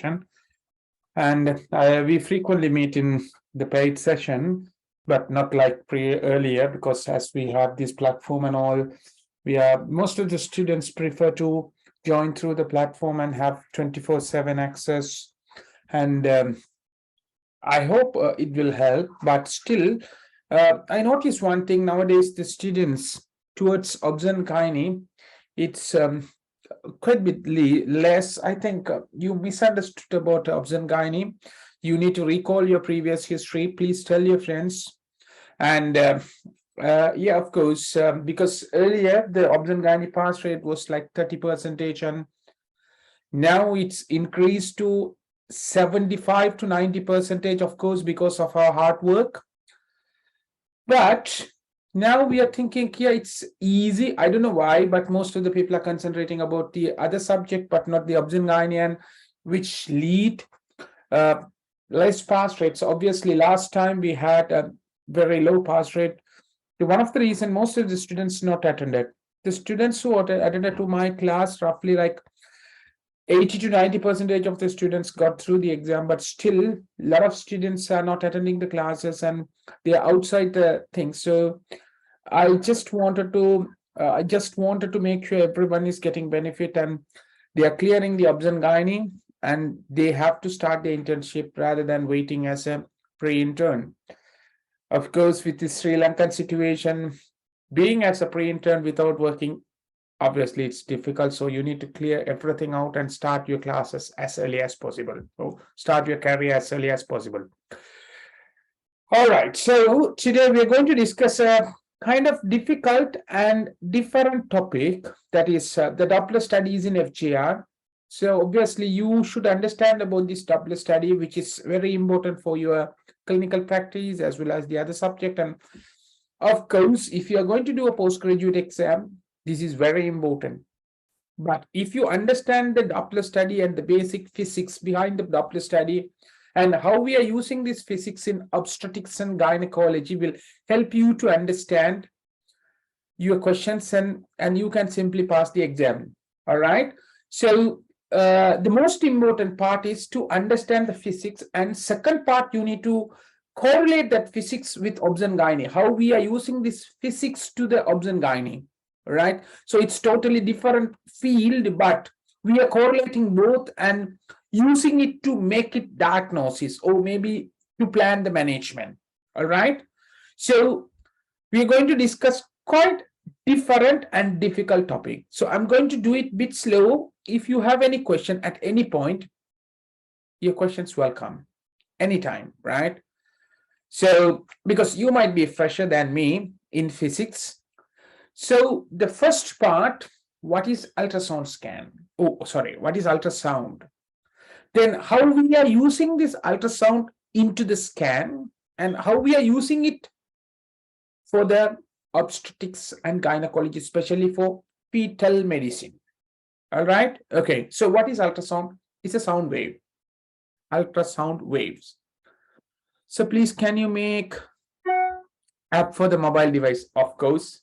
and we frequently meet in the paid session, but not like earlier, because as we have this platform and all, most of the students prefer to join through the platform and have 24/7 access. And I hope it will help, but still, I noticed one thing nowadays: the students towards obs and gynae, it's quite a bit less. I think you misunderstood about obs and gynae. You need to recall your previous history. Please tell your friends. And yeah, of course, because earlier the obs and gynae pass rate was like 30%, and now it's increased to 75 to 90%, of course, because of our hard work. But now we are thinking, yeah, it's easy. I don't know why, but most of the people are concentrating about the other subject, but not the obs and gynae, which lead less pass rates. Obviously, last time we had a very low pass rate. One of the reasons most of the students not attended. The students who attended to my class, roughly like 80 to 90% of the students got through the exam, but still a lot of students are not attending the classes and they are outside the thing. So I just wanted to make sure everyone is getting benefit and they are clearing the obs and gynae, and they have to start the internship rather than waiting as a pre-intern. Of course, with the Sri Lankan situation, being as a pre-intern without working, obviously it's difficult. So you need to clear everything out and start your classes as early as possible. So start your career as early as possible. All right. So today we're going to discuss a kind of difficult and different topic, that is the doppler studies in FGR. So obviously you should understand about this doppler study, which is very important for your clinical practice as well as the other subject. And of course, if you are going to do a postgraduate exam, this is very important. But if you understand the doppler study and the basic physics behind the doppler study and how we are using this physics in obstetrics and gynecology, will help you to understand your questions, and you can simply pass the exam. All right. So the most important part is to understand the physics, and second part, you need to correlate that physics with obs and gynae, how we are using this physics to the obs and gynae. Right. So it's totally different field, but we are correlating both and using it to make it diagnosis or maybe to plan the management. All right. So we are going to discuss quite different and difficult topic. So I'm going to do it a bit slow. If you have any question at any point, your questions welcome anytime, right? So because you might be fresher than me in physics. So the first part, what is ultrasound scan? Oh, sorry, what is ultrasound? Then how we are using this ultrasound into the scan and how we are using it for the obstetrics and gynecology, especially for fetal medicine. All right. Okay. So what is ultrasound? It's a sound wave. Ultrasound waves. So please, can you make app for the mobile device? Of course.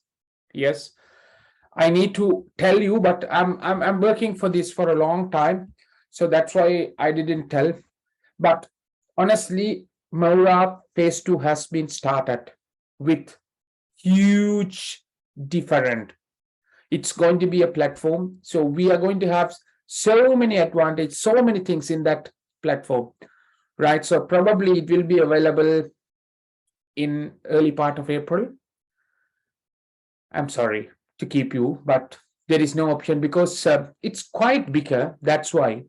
Yes. I need to tell you, but I'm working for this for a long time. So that's why I didn't tell. But honestly, Maura phase 2 has been started with huge different. It's going to be a platform. So we are going to have so many advantages, so many things in that platform, right? So probably it will be available in early part of April. I'm sorry to keep you, but there is no option because it's quite bigger. That's why.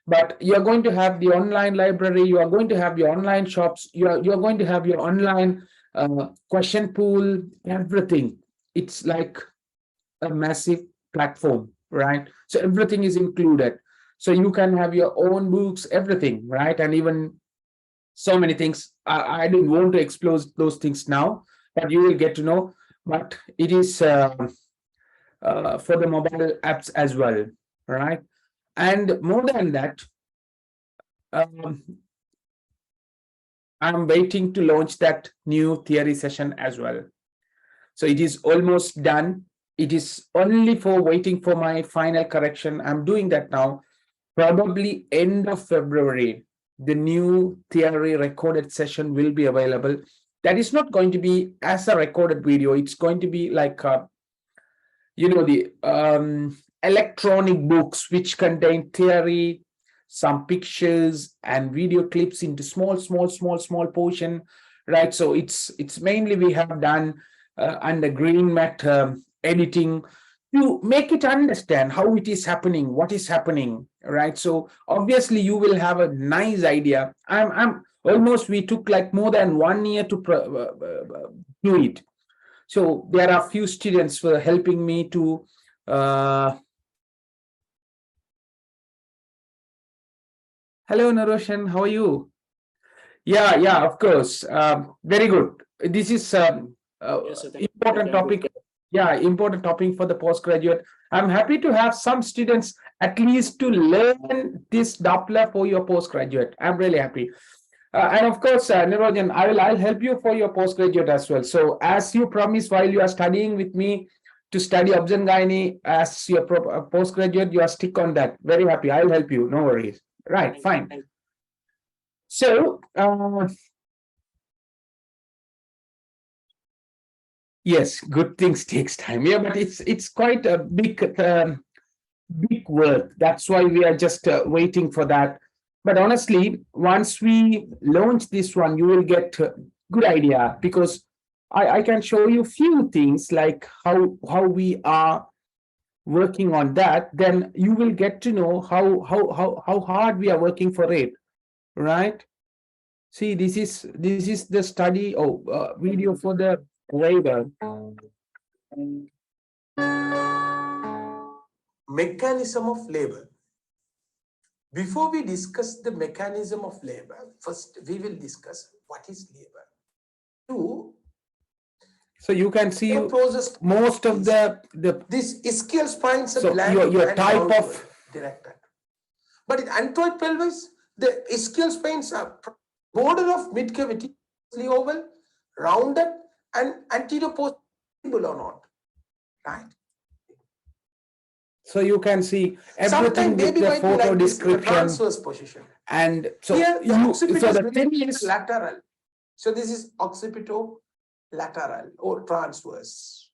But you're going to have the online library. You are going to have your online shops. You're going to have your online question pool, everything. It's like a massive platform, right? So everything is included. So you can have your own books, everything, right? And even so many things. I didn't want to explore those things now, but you will get to know. But it is for the mobile apps as well, right? And more than that, I'm waiting to launch that new theory session as well. So it is almost done. It is only for waiting for my final correction. I'm doing that now. probably end of February, the new theory recorded session will be available. That is not going to be as a recorded video. It's going to be like the electronic books which contain theory, some pictures and video clips into small portion, right? So it's mainly we have done under green mat editing to make it understand how it is happening, what is happening, right? So obviously you will have a nice idea. I'm almost, we took like more than 1 year to do it. So there are few students for helping me to hello Naroshan, how are you? Yeah, of course. Very good. This is Yes, sir. important topic. Yeah, important topic for the postgraduate. I'm happy to have some students at least to learn this Doppler for your postgraduate. I'm really happy. And of course, Nirojan, I'll help you for your postgraduate as well. So as you promised while you are studying with me to study obgyn gynae as your postgraduate, you are stick on that. Very happy. I'll help you. No worries. Right, fine. So, yes, good things takes time. Yeah, but it's quite a big work. That's why we are just waiting for that. But honestly, once we launch this one, you will get a good idea because I can show you few things like how we are working on that. Then you will get to know how hard we are working for it, right? See, this is the study. Oh, video for the waiver. Mechanism of labor. Before we discuss the mechanism of labor, first we will discuss what is labor. Two. So you can see most of the this ischial spines are so bland your type of directed. But in antoid pelvis, the ischial spines are border of mid cavity, oval, rounded, and anterior posterior or not, right? So you can see everything with the photo like description. Transverse position. And so here the thing is lateral. So this is occipitolateral or transverse.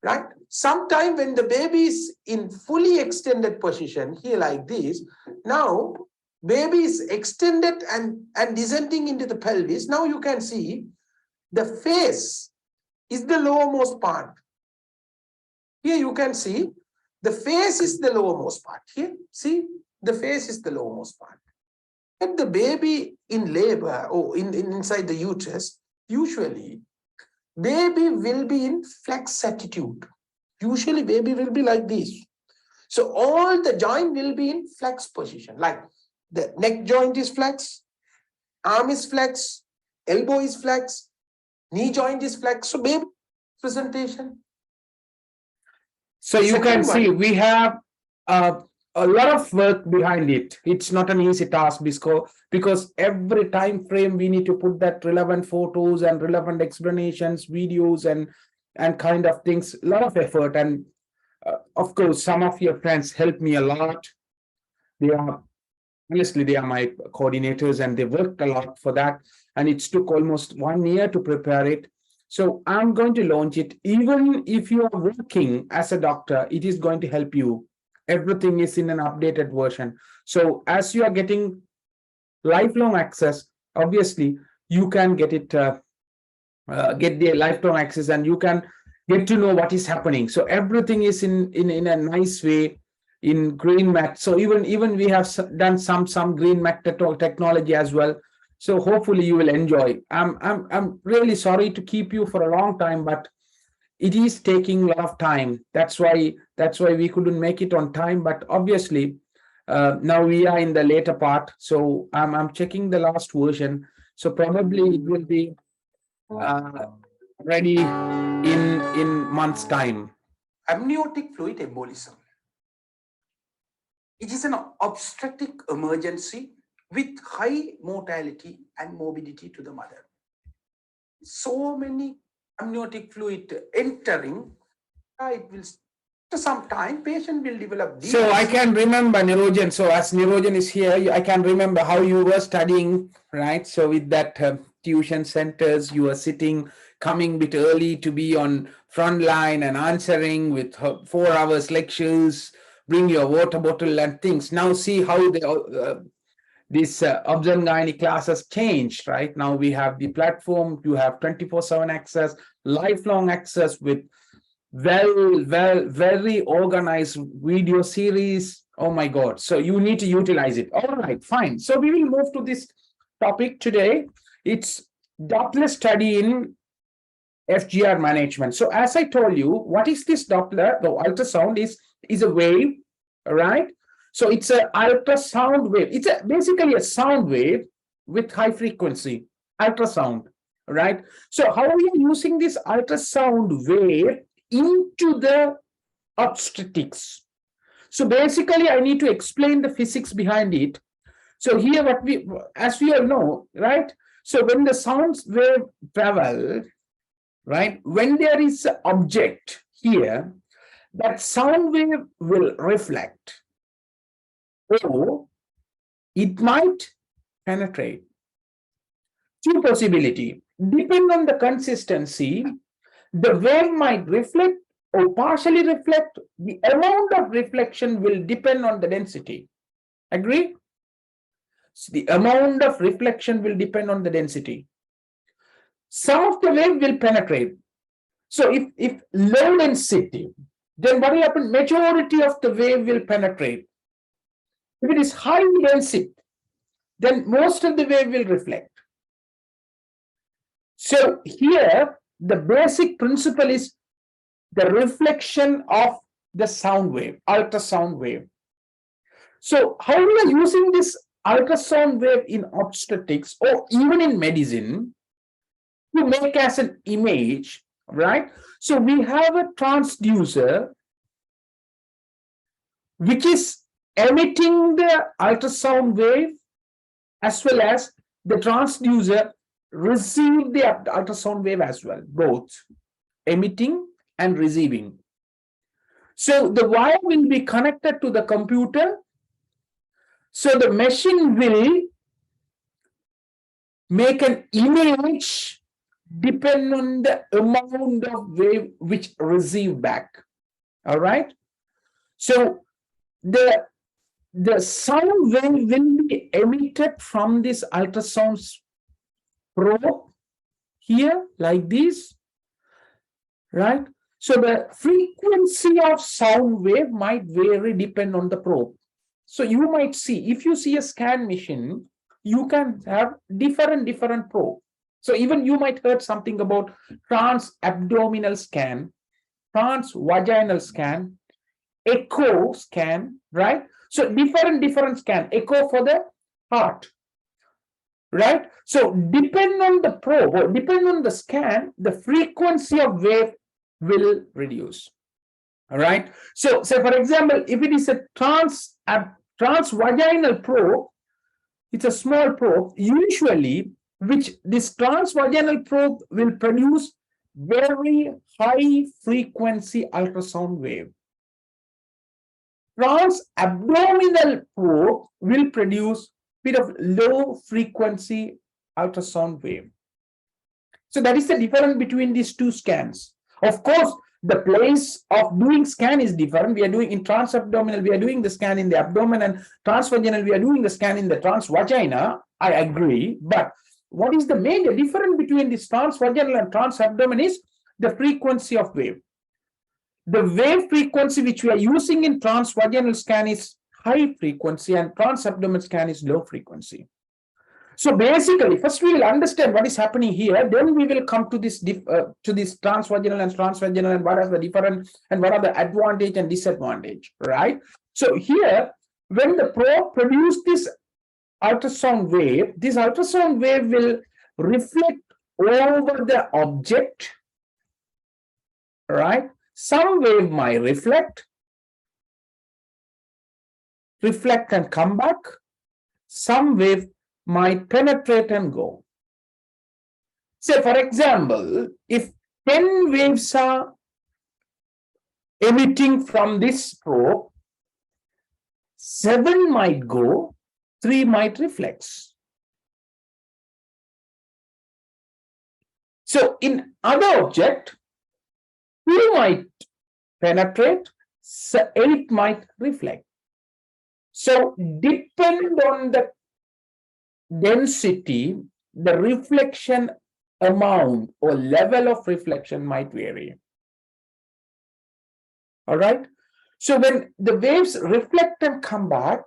Right? Sometime when the baby is in fully extended position, here like this, now baby is extended and descending into the pelvis. Now you can see the face is the lowermost part. Here you can see the face is the lowermost part. Here, see, the face is the lowermost part. When the baby in labor or inside the uterus, usually baby will be in flex attitude. Usually baby will be like this. So all the joint will be in flex position. Like the neck joint is flex, arm is flex, elbow is flex, knee joint is flex. So baby presentation. So you can see we have a lot of work behind it. It's not an easy task because every time frame we need to put that relevant photos and relevant explanations, videos and kind of things, a lot of effort. And of course, some of your friends help me a lot. Honestly, they are my coordinators and they worked a lot for that. And it took almost 1 year to prepare it. So I'm going to launch it. Even if you are working as a doctor, it is going to help you. Everything is in an updated version. So as you are getting lifelong access, obviously you can get it, get the lifelong access, and you can get to know what is happening. So everything is in a nice way in green mat. So even we have done some green mat technology as well. So hopefully you will enjoy. I'm really sorry to keep you for a long time, but it is taking a lot of time. That's why we couldn't make it on time. But obviously, now we are in the later part. So I'm checking the last version. So probably it will be ready in months' time. Amniotic fluid embolism. It is an obstetric emergency with high mortality and morbidity to the mother. So many amniotic fluid entering, it will After some time, patient will develop these. So I can remember Nirojan. So as Nirojan is here, I can remember how you were studying, right? So with that tuition centers, you were sitting, coming a bit early to be on front line and answering with 4 hours lectures, bring your water bottle and things. Now see how this observed gynae class has changed, right? Now we have the platform, you have 24/7 access, lifelong access with very organized video series. Oh my God. So you need to utilize it. All right, fine. So we will move to this topic today. It's Doppler study in FGR management. So as I told you, what is this Doppler? The ultrasound is a wave, all right? So it's an ultrasound wave. It's basically a sound wave with high frequency, ultrasound, right? So how are we using this ultrasound wave into the obstetrics? So basically, I need to explain the physics behind it. So here, as we all know, right? So when the sound wave travel, right? When there is an object here, that sound wave will reflect, or it might penetrate. Two possibility. Depend on the consistency, the wave might reflect or partially reflect. The amount of reflection will depend on the density. Agree? So the amount of reflection will depend on the density. Some of the wave will penetrate. So if low density, then what will happen? Majority of the wave will penetrate. If it is high density, then most of the wave will reflect. So here, the basic principle is the reflection of the sound wave, ultrasound wave. So how we are using this ultrasound wave in obstetrics or even in medicine to make as an image, right? So we have a transducer which is emitting the ultrasound wave, as well as the transducer receive the ultrasound wave as well, both emitting and receiving. So the wire will be connected to the computer. So the machine will make an image depend on the amount of wave which receive back. All right. So the sound wave will be emitted from this ultrasound probe here like this, right? So the frequency of sound wave might vary depend on the probe. So you might see, if you see a scan machine, you can have different probe. So even you might heard something about trans-abdominal scan, trans-vaginal scan, echo scan, right? So different scan, echo for the heart, right? So depend on the probe or depend on the scan, the frequency of wave will reduce. All right. So say for example, if it is a transvaginal probe, it's a small probe, usually which this transvaginal probe will produce very high frequency ultrasound wave. Trans-abdominal probe will produce bit of low frequency ultrasound wave. So that is the difference between these two scans. Of course, the place of doing scan is different. We are doing in trans-abdominal, we are doing the scan in the abdomen, and transvaginal, we are doing the scan in the transvagina. I agree. But what is the major difference between this transvaginal and trans-abdomen is the frequency of wave. The wave frequency which we are using in transvaginal scan is high frequency and trans-abdomen scan is low frequency. So basically, first we will understand what is happening here, then we will come to this transvaginal and what are the different and what are the advantage and disadvantage, right? So here, when the probe produce this ultrasound wave, this ultrasound wave will reflect over the object, right? Some wave might reflect and come back. Some wave might penetrate and go. Say, for example, if 10 waves are emitting from this probe, 7 might go, 3 might reflects. So in other object, 2 might penetrate, 8 might reflect. So depend on the density, the reflection amount or level of reflection might vary. All right. So when the waves reflect and come back,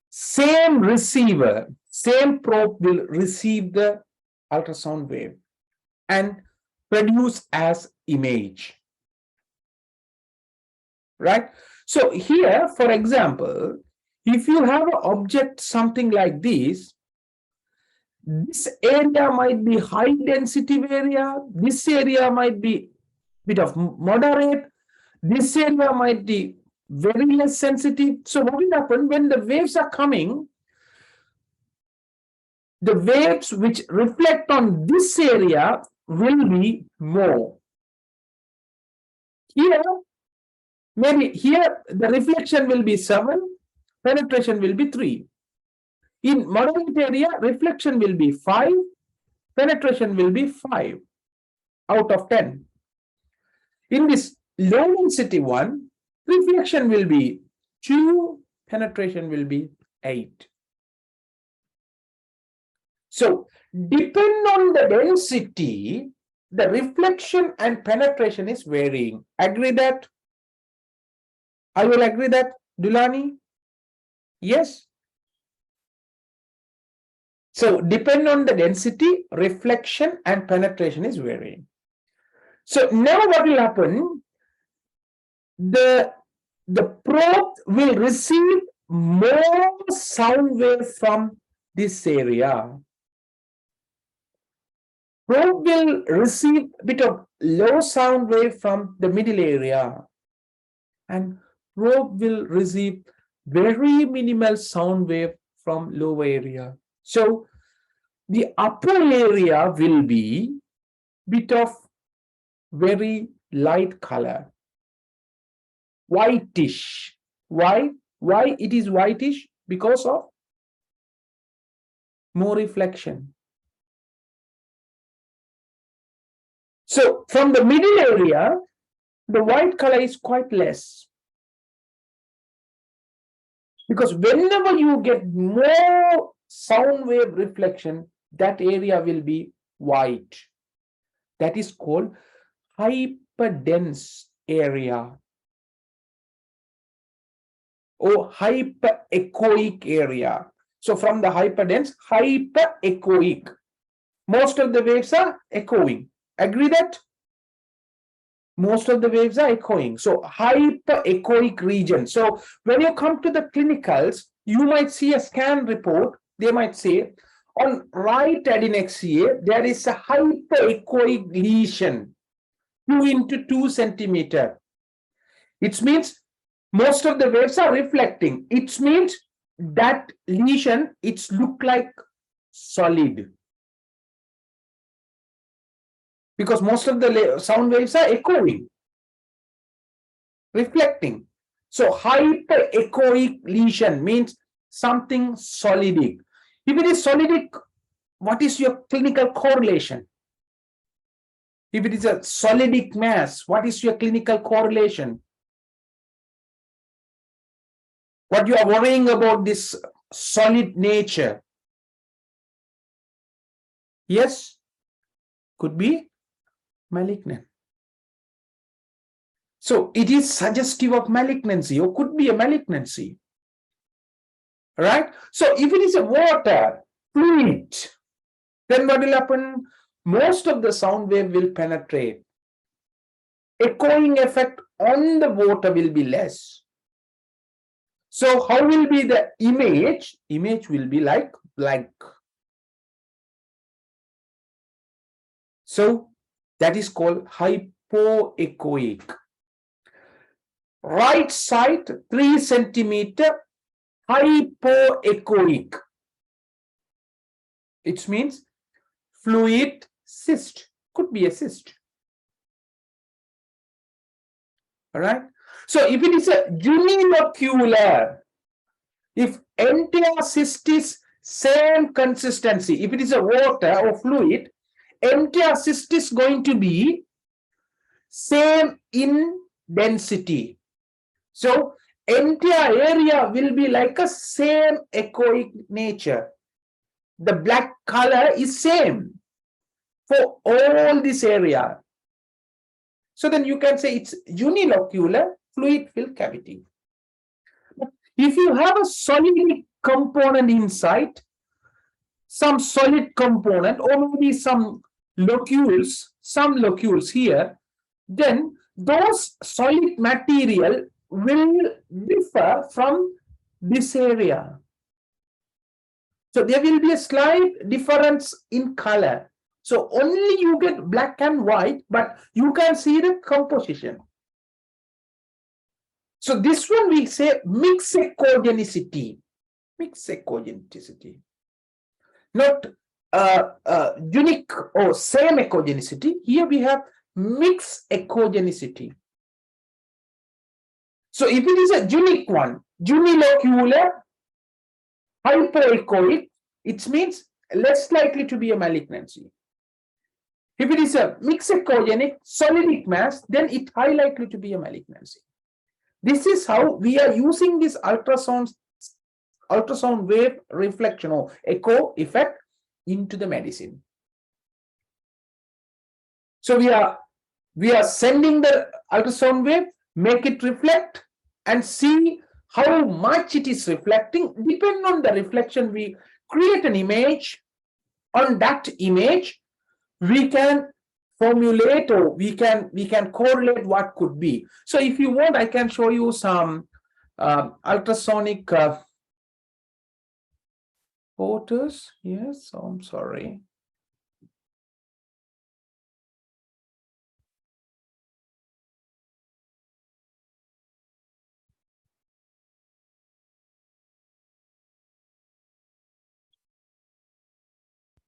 same receiver, same probe will receive the ultrasound wave and produce as image. Right. So here, for example, if you have an object something like this area might be high density area, this area might be bit of moderate, this area might be very less sensitive. So what will happen when the waves are coming? The waves which reflect on this area will be more. Here, maybe here the reflection will be 7, penetration will be 3. In moderate area, reflection will be 5, penetration will be 5 out of 10. In this low density one, reflection will be 2, penetration will be 8. So depend on the density, the reflection and penetration is varying. Agree that? I will agree that, Dulani? Yes. So depend on the density, reflection and penetration is varying. So now what will happen? The probe will receive more sound wave from this area. Probe will receive a bit of low sound wave from the middle area, and probe will receive very minimal sound wave from lower area. So the upper area will be bit of very light color, whitish. Why it is whitish? Because of more reflection. So from the middle area, the white color is quite less. Because whenever you get more sound wave reflection, that area will be white. That is called hyperdense area or hyperechoic area. So from the hyperdense, hyperechoic. Most of the waves are echoing. Agree that? Most of the waves are echoing. So hyperechoic region. So when you come to the clinicals, you might see a scan report. They might say on right adnexia, there is a hyperechoic lesion, 2 into 2 centimeter. It means most of the waves are reflecting. It means that lesion, it's look like solid. Because most of the sound waves are echoing, reflecting. So hyperechoic lesion means something solidic. If it is solidic, what is your clinical correlation? If it is a solidic mass, what is your clinical correlation? What you are worrying about this solid nature? Yes, could be malignant. So it is suggestive of malignancy or could be a malignancy. Right? So if it is a water, fluid, then what will happen? Most of the sound wave will penetrate. Echoing effect on the water will be less. So how will be the image? Image will be like blank. So that is called hypoechoic. Right side 3 centimeter hypoechoic. It means fluid cyst. Could be a cyst. All right. So if it is a unilocular, if entire cyst is same consistency, if it is a water or fluid, entire cyst is going to be same in density. So entire area will be like a same echoic nature. The black color is same for all this area. So then you can say it's unilocular fluid filled cavity. If you have a solid component inside, some solid component, or maybe some locules here, then those solid material will differ from this area. So there will be a slight difference in color. So only you get black and white, but you can see the composition. So this one we say mixed echogenicity. Mixed echogenicity. Not unique or same echogenicity. Here we have mixed echogenicity. So if it is a unique one, unilocular, hypoechoic, it means less likely to be a malignancy. If it is a mixed echogenic solidic mass, then it high likely to be a malignancy. This is how we are using this ultrasound wave reflection or echo effect into the medicine. So we are sending the ultrasound wave, make it reflect and see how much it is reflecting. Depending on the reflection, we create an image. On that image, we can formulate or we can correlate what could be. So if you want, I can show you some ultrasonic photos. Yes, I'm sorry.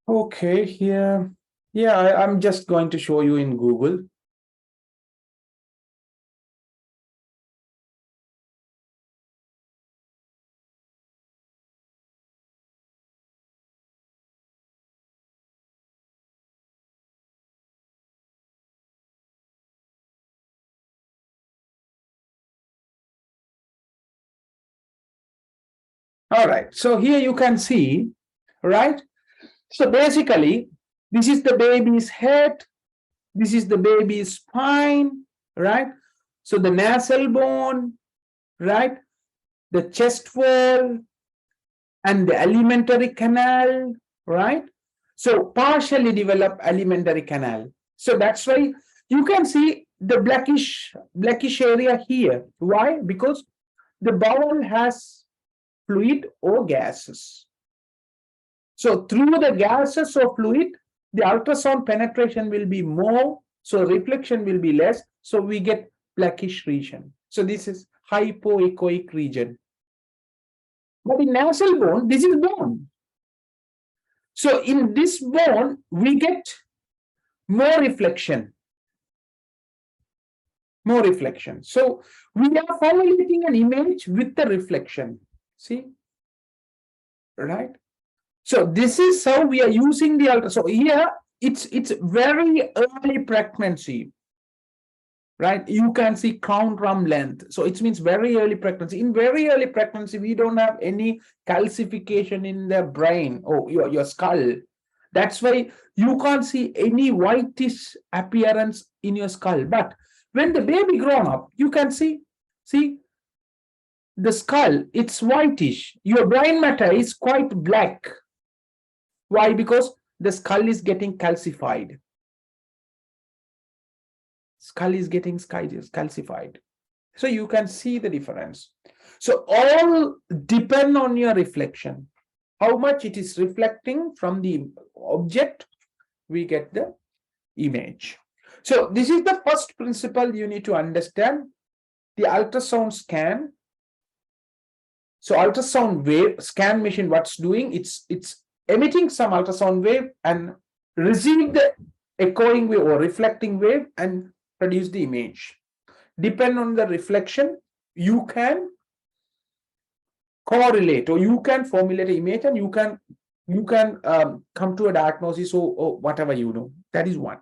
Okay, here. Yeah, I'm just going to show you in Google. All right, so here you can see, right? So basically, this is the baby's head, this is the baby's spine, right? So the nasal bone, right? The chest wall and the alimentary canal, right? So partially developed alimentary canal. So that's why you can see the blackish area here. Why? Because the bowel has fluid or gases. So through the gases or fluid, the ultrasound penetration will be more, so reflection will be less, so we get blackish region. So this is hypoechoic region. But in nasal bone, this is bone. So in this bone, we get more reflection. More reflection. So we are formulating an image with the reflection. See? Right? So this is how we are using the ultrasound. So here it's very early pregnancy, right? You can see crown rump length. So it means very early pregnancy. In very early pregnancy, we don't have any calcification in the brain or your skull. That's why you can't see any whitish appearance in your skull. But when the baby grown up, you can see the skull, it's whitish. Your brain matter is quite black. Why? Because the skull is getting calcified. Skull is getting calcified. So you can see the difference. So all depend on your reflection. How much it is reflecting from the object, we get the image. So this is the first principle you need to understand. The ultrasound scan. So ultrasound wave scan machine, what's doing? It's emitting some ultrasound wave and receive the echoing wave or reflecting wave and produce the image. depend on the reflection, you can correlate or you can formulate an image and you can come to a diagnosis or whatever you know. That is one.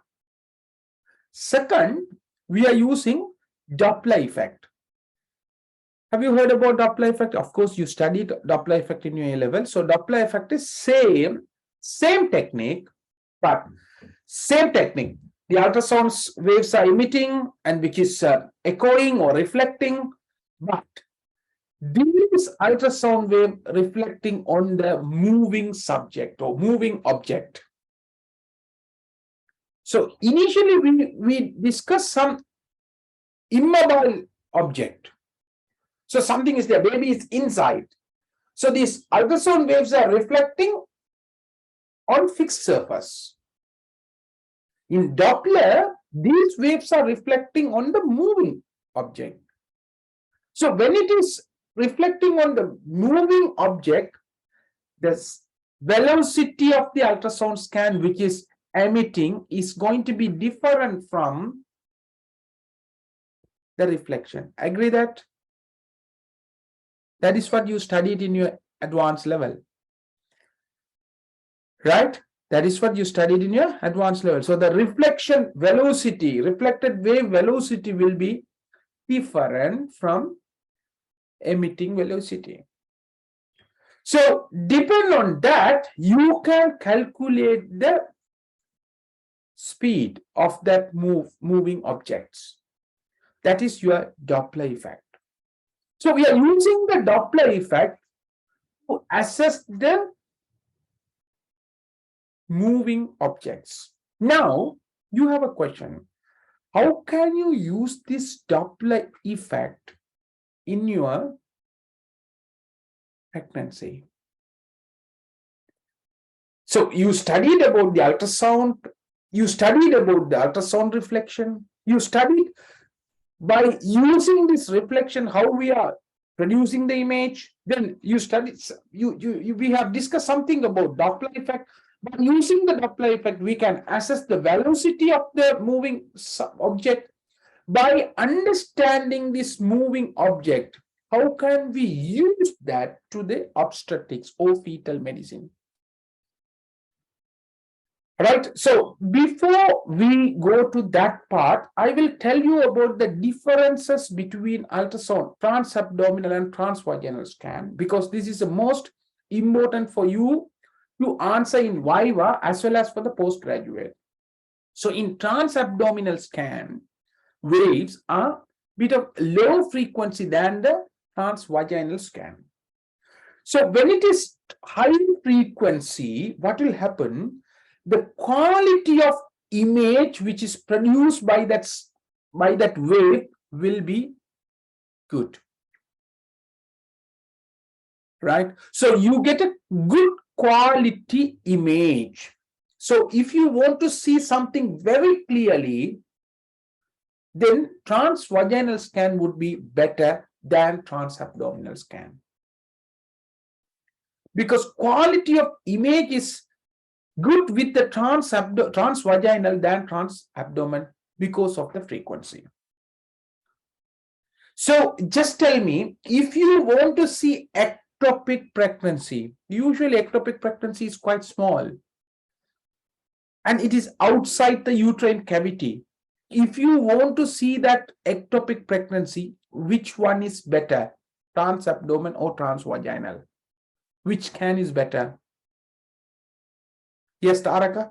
Second, we are using Doppler effect. Have you heard about Doppler effect? Of course, you studied Doppler effect in your A level. So Doppler effect is same technique, but same technique. The ultrasound waves are emitting and which is echoing or reflecting, but these ultrasound wave reflecting on the moving subject or moving object. So initially we discussed some immobile object. So something is there, baby is inside. So these ultrasound waves are reflecting on fixed surface. In Doppler, these waves are reflecting on the moving object. So when it is reflecting on the moving object, the velocity of the ultrasound scan which is emitting is going to be different from the reflection. Agree that? That is what you studied in your advanced level. Right? That is what you studied in your advanced level. So the reflection velocity, reflected wave velocity will be different from emitting velocity. So depend on that, you can calculate the speed of that moving objects. That is your Doppler effect. So we are using the Doppler effect to assess the moving objects. Now you have a question. How can you use this Doppler effect in your pregnancy? So you studied about the ultrasound, you studied about the ultrasound reflection, you studied by using this reflection how we are producing the image. Then you studied, we have discussed something about Doppler effect. By using the Doppler effect, we can assess the velocity of the moving object. By understanding this moving object, how can we use that to the obstetrics or fetal medicine? Right. So before we go to that part, I will tell you about the differences between ultrasound, transabdominal and transvaginal scan, because this is the most important for you to answer in Viva as well as for the postgraduate. So in transabdominal scan, waves are a bit of low frequency than the transvaginal scan. So when it is high frequency, what will happen? The quality of image which is produced by that wave will be good. Right? So you get a good quality image. So if you want to see something very clearly, then transvaginal scan would be better than transabdominal scan. Because quality of image is good with the transvaginal than transabdomen because of the frequency. So just tell me, if you want to see ectopic pregnancy, usually ectopic pregnancy is quite small and it is outside the uterine cavity. If you want to see that ectopic pregnancy, which one is better, transabdomen or transvaginal? Which scan is better? Yes, Taraka?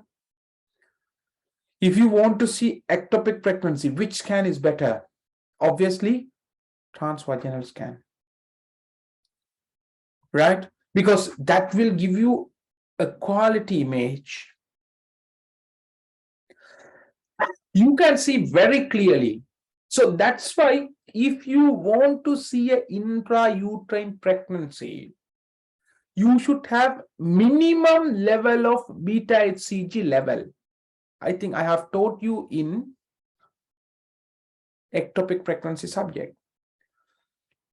If you want to see ectopic pregnancy, which scan is better? Obviously, transvaginal scan. Right? Because that will give you a quality image. You can see very clearly. So that's why if you want to see an intrauterine pregnancy, you should have minimum level of beta HCG level. I think I have taught you in ectopic pregnancy subject.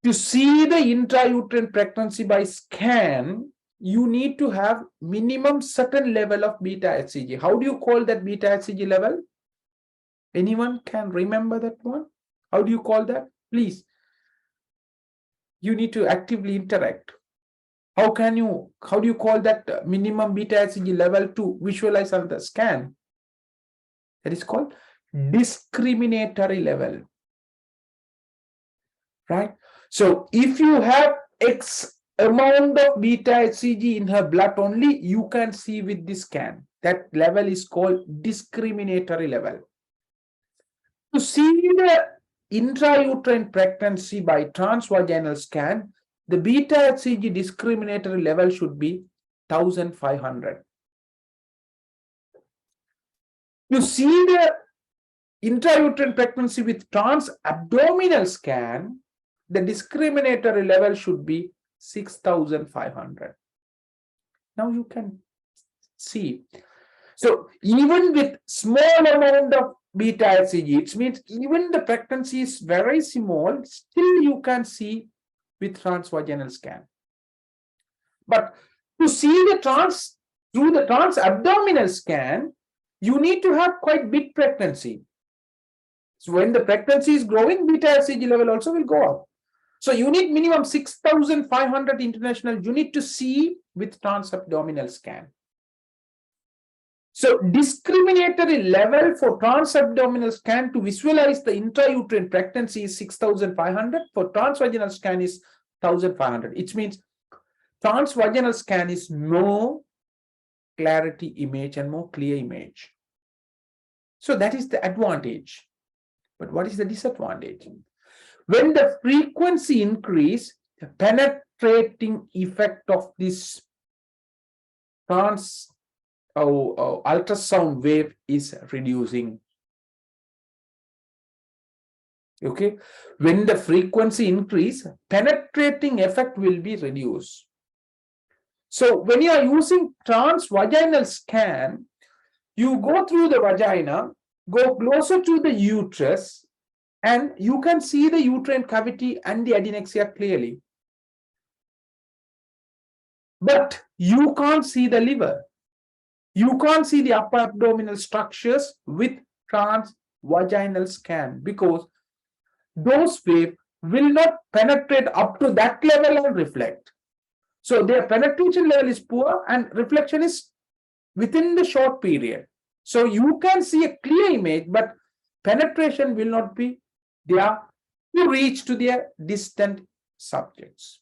To see the intrauterine pregnancy by scan, you need to have minimum certain level of beta HCG. How do you call that beta HCG level? Anyone can remember that one? How do you call that? Please, you need to actively interact. How do you call that minimum beta HCG level to visualize on the scan? That is called discriminatory level, right? So if you have X amount of beta HCG in her blood only, you can see with this scan. That level is called discriminatory level. To see the intrauterine pregnancy by transvaginal scan, the beta HCG discriminatory level should be 1500. You see the intrauterine pregnancy with trans-abdominal scan, the discriminatory level should be 6500. Now you can see. So even with small amount of beta HCG, it means even the pregnancy is very small, still you can see with transvaginal scan. But to see the through the trans-abdominal scan, you need to have quite big pregnancy. So when the pregnancy is growing, beta HCG level also will go up. So you need minimum 6500 international unit to see with trans-abdominal scan. So discriminatory level for trans-abdominal scan to visualize the intrauterine pregnancy is 6500. For transvaginal scan is 1500. It means transvaginal scan is more clarity image and more clear image. So that is the advantage. But what is the disadvantage? When the frequency increase, the penetrating effect of this ultrasound wave is reducing. Okay, when the frequency increase, penetrating effect will be reduced. So when you are using transvaginal scan, you go through the vagina, go closer to the uterus, and you can see the uterine cavity and the adnexia clearly. But you can't see the liver. You can't see the upper abdominal structures with transvaginal scan because those waves will not penetrate up to that level and reflect. So their penetration level is poor and reflection is within the short period. So you can see a clear image, but penetration will not be there to reach to their distant subjects.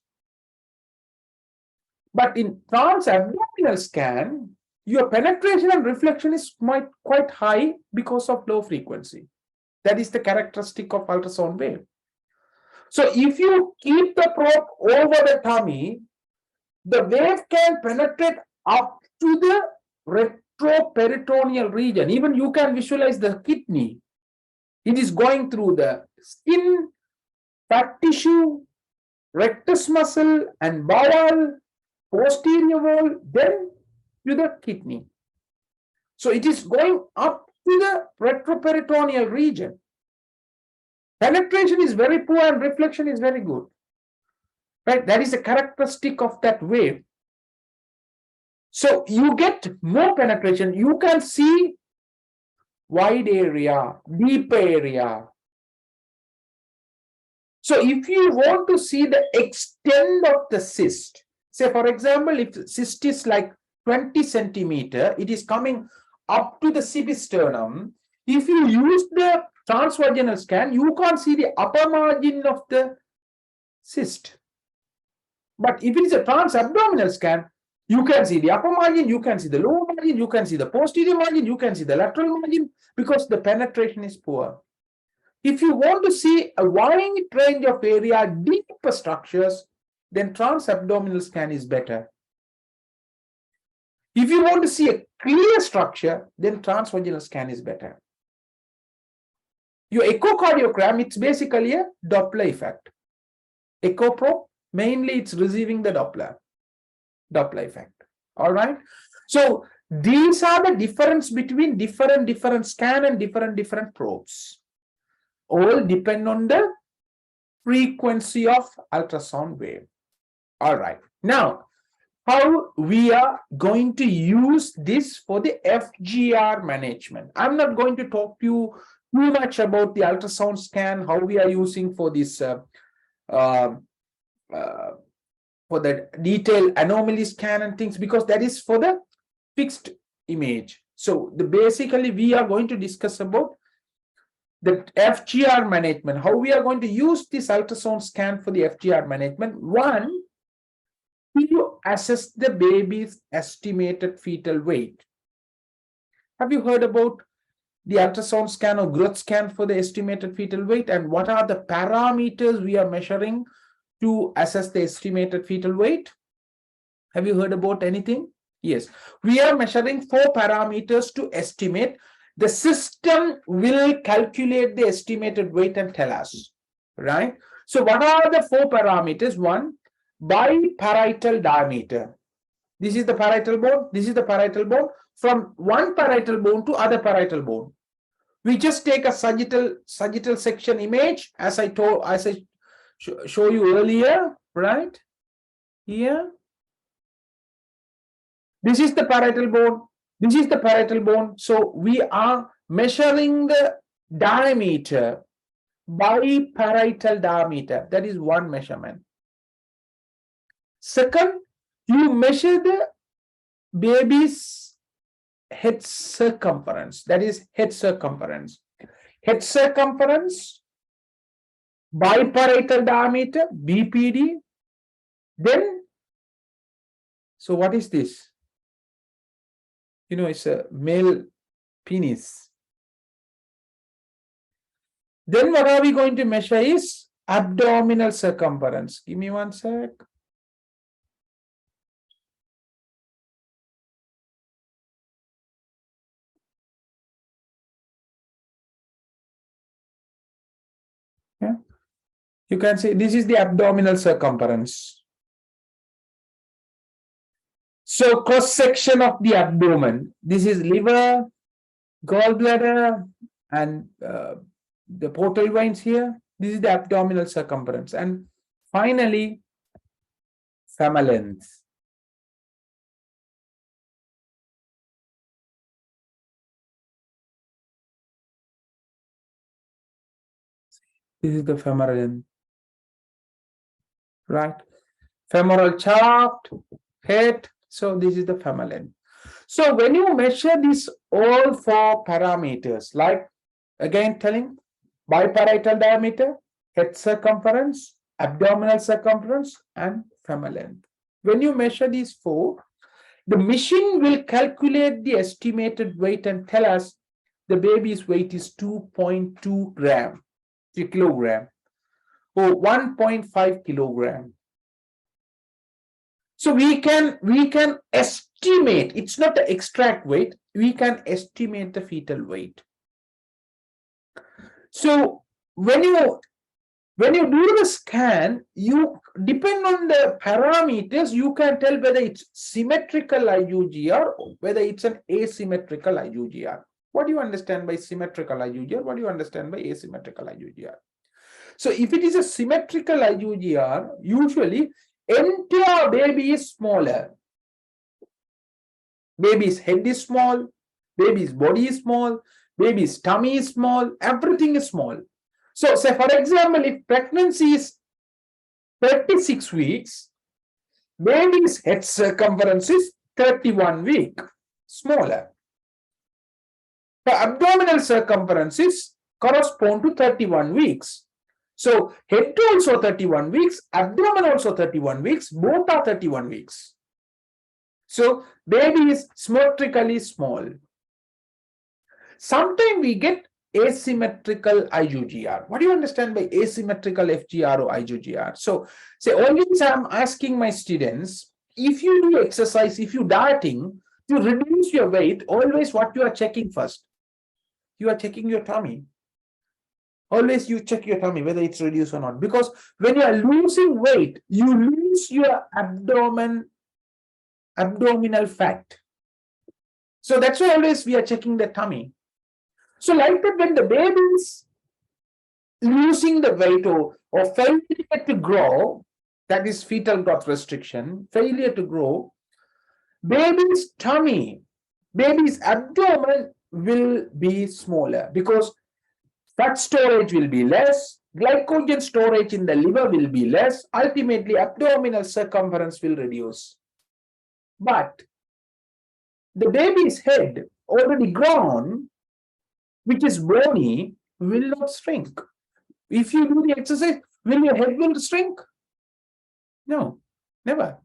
But in trans-abdominal scan, your penetration and reflection is quite high because of low frequency. That is the characteristic of ultrasound wave. So if you keep the probe over the tummy, the wave can penetrate up to the retroperitoneal region. Even you can visualize the kidney. It is going through the skin, fat tissue, rectus muscle, and bowel, posterior wall, then to the kidney. So it is going up to the retroperitoneal region. Penetration is very poor and reflection is very good. Right? That is a characteristic of that wave. So you get more penetration. You can see wide area, deep area. So if you want to see the extent of the cyst, say for example, if cyst is like 20 centimeter, it is coming up to the cibisternum. If you use the transvaginal scan, you can't see the upper margin of the cyst. But if it is a trans-abdominal scan, you can see the upper margin, you can see the lower margin, you can see the posterior margin, you can see the lateral margin because the penetration is poor. If you want to see a wide range of area, deeper structures, then trans-abdominal scan is better. If you want to see a clear structure, then transvaginal scan is better. Your echocardiogram, it's basically a doppler effect. Echo probe, mainly it's receiving the doppler effect. All right. So these are the difference between different scan and different probes. All depend on the frequency of ultrasound wave. All right. Now, how we are going to use this for the FGR management. I'm not going to talk to you too much about the ultrasound scan, how we are using for this uh, for the detailed anomaly scan and things, because that is for the fixed image. So basically we are going to discuss about the FGR management, how we are going to use this ultrasound scan for the FGR management. One, to assess the baby's estimated fetal weight. Have you heard about the ultrasound scan or growth scan for the estimated fetal weight, and what are the parameters we are measuring to assess the estimated fetal weight? Have you heard about anything? Yes, we are measuring 4 parameters to estimate. The system will calculate the estimated weight and tell us, right? So what are the 4 parameters? One, biparietal diameter. This is the parietal bone. This is the parietal bone. From one parietal bone to other parietal bone, we just take a sagittal section image, as I show you earlier, right? Here, this is the parietal bone. This is the parietal bone. So we are measuring the diameter, biparietal diameter. That is one measurement. Second, you measure the baby's head circumference. That is head circumference. Head circumference, biparietal diameter, BPD. Then, so what is this? You know, it's a male penis. Then what are we going to measure is abdominal circumference. Give me one sec. Yeah. You can see this is the abdominal circumference. So cross section of the abdomen. This is liver, gallbladder, and the portal veins here. This is the abdominal circumference. And finally, femur length. This is the femoral length, right? Femoral shaft, head. So this is the femoral length. So when you measure these all 4 parameters, like again telling biparietal diameter, head circumference, abdominal circumference, and femoral length. When you measure these 4, the machine will calculate the estimated weight and tell us the baby's weight is 2.2 gram per kilogram or 1.5 kilogram. So we can estimate, it's not the exact weight, we can estimate the fetal weight. So when you do the scan, you depend on the parameters, you can tell whether it's symmetrical IUGR or whether it's an asymmetrical IUGR. What do you understand by symmetrical IUGR? What do you understand by asymmetrical IUGR? So if it is a symmetrical IUGR, usually entire baby is smaller. Baby's head is small, baby's body is small, baby's tummy is small, everything is small. So say for example, if pregnancy is 36 weeks, baby's head circumference is 31 week, smaller. The abdominal circumferences correspond to 31 weeks. So head also 31 weeks, abdomen also 31 weeks, both are 31 weeks. So baby is symmetrically small. Sometimes we get asymmetrical IUGR. What do you understand by asymmetrical FGR or IUGR? So say always I'm asking my students, if you do exercise, if you dieting, to reduce your weight, always what you are checking first? You are checking your tummy. Always you check your tummy, whether it's reduced or not. Because when you are losing weight, you lose your abdominal fat. So that's why always we are checking the tummy. So like that, when the baby is losing the weight or failure to grow, that is fetal growth restriction, failure to grow, baby's tummy, baby's abdomen will be smaller because fat storage will be less, glycogen storage in the liver will be less, ultimately abdominal circumference will reduce. But the baby's head already grown, which is bony, will not shrink. If you do the exercise, will your head will shrink? No, never.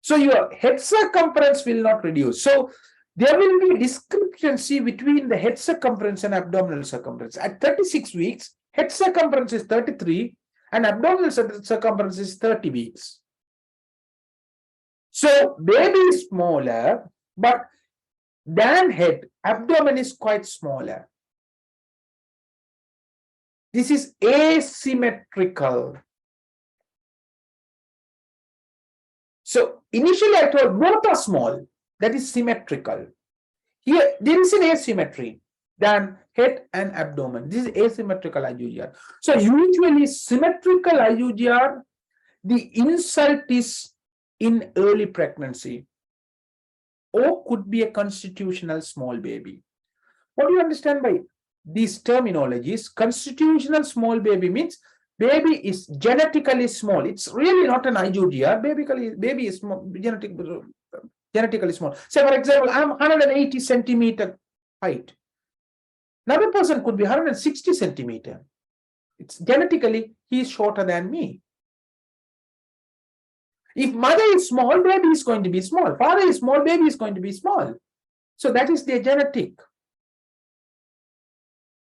So your head circumference will not reduce. So there will be discrepancy between the head circumference and abdominal circumference. At 36 weeks, head circumference is 33 and abdominal circumference is 30 weeks. So baby is smaller, but than head, abdomen is quite smaller. This is asymmetrical. So initially I told both are small, that is symmetrical. Here there is an asymmetry than head and abdomen. This is asymmetrical IUGR. So usually symmetrical IUGR, the insult is in early pregnancy or could be a constitutional small baby. What do you understand by these terminologies? Constitutional small baby means baby is genetically small. It's really not an IUGR. Baby is small, genetically small. Say, for example, I'm 180 centimeter height. Another person could be 160 centimeter. It's genetically, he is shorter than me. If mother is small, baby is going to be small. Father is small, baby is going to be small. So that is their genetic.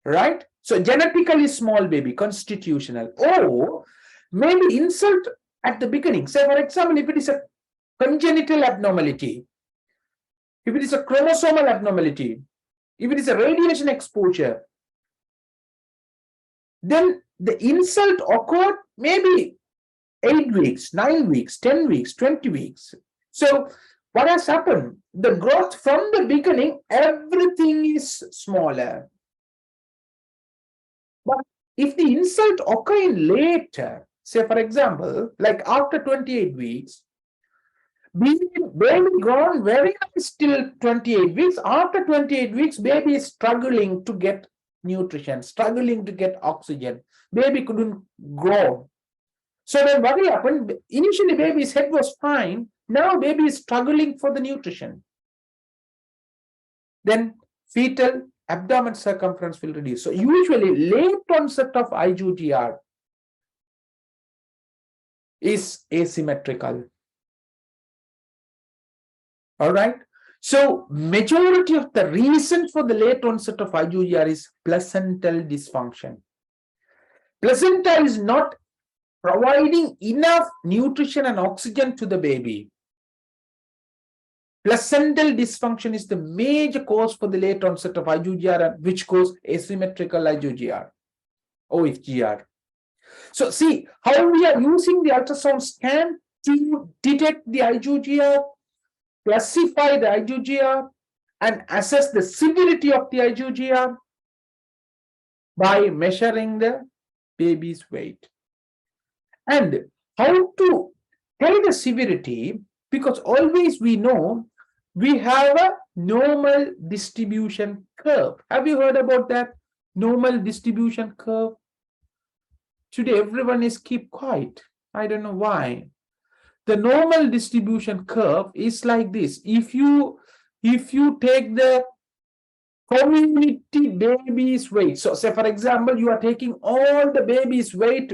Right? So genetically small baby, constitutional. Or maybe insult at the beginning. Say, for example, if it is a congenital abnormality, if it is a chromosomal abnormality, if it is a radiation exposure, then the insult occurred maybe 8 weeks, 9 weeks, 10 weeks, 20 weeks. So what has happened? The growth from the beginning, everything is smaller. But if the insult occur in later, say for example, like after 28 weeks, baby grown very nice till 28 weeks. After 28 weeks, baby is struggling to get nutrition, struggling to get oxygen. Baby couldn't grow. So then what happened? Initially, baby's head was fine. Now baby is struggling for the nutrition. Then fetal abdomen circumference will reduce. So usually late onset of IUGR is asymmetrical. All right. So majority of the reason for the late onset of IUGR is placental dysfunction. Placenta is not providing enough nutrition and oxygen to the baby. Placental dysfunction is the major cause for the late onset of IUGR, which cause asymmetrical IUGR, FGR. So see how we are using the ultrasound scan to detect the IUGR, classify the IUGR, and assess the severity of the IUGR by measuring the baby's weight. And how to tell the severity, because always we know we have a normal distribution curve. Have you heard about that? Normal distribution curve. Today everyone is keep quiet. I don't know why. The normal distribution curve is like this. If you take the community baby's weight, so say for example, you are taking all the baby's weight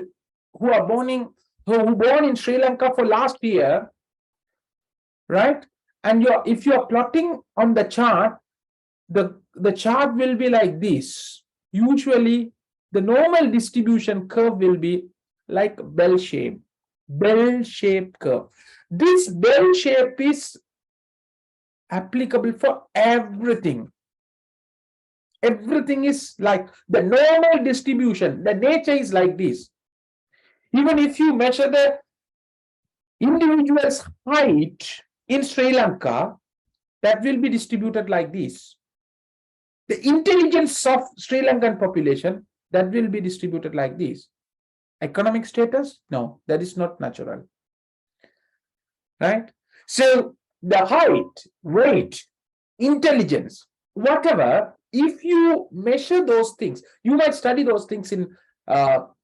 who are born in Sri Lanka for last year, right? And if you are plotting on the chart, the chart will be like this. Usually the normal distribution curve will be like bell-shaped curve. This bell shape is applicable for everything. Everything is like the normal distribution. The nature is like this. Even if you measure the individual's height in Sri Lanka, that will be distributed like this. The intelligence of Sri Lankan population, that will be distributed like this. Economic status? No, that is not natural. Right? So the height, weight, intelligence, whatever, if you measure those things, you might study those things in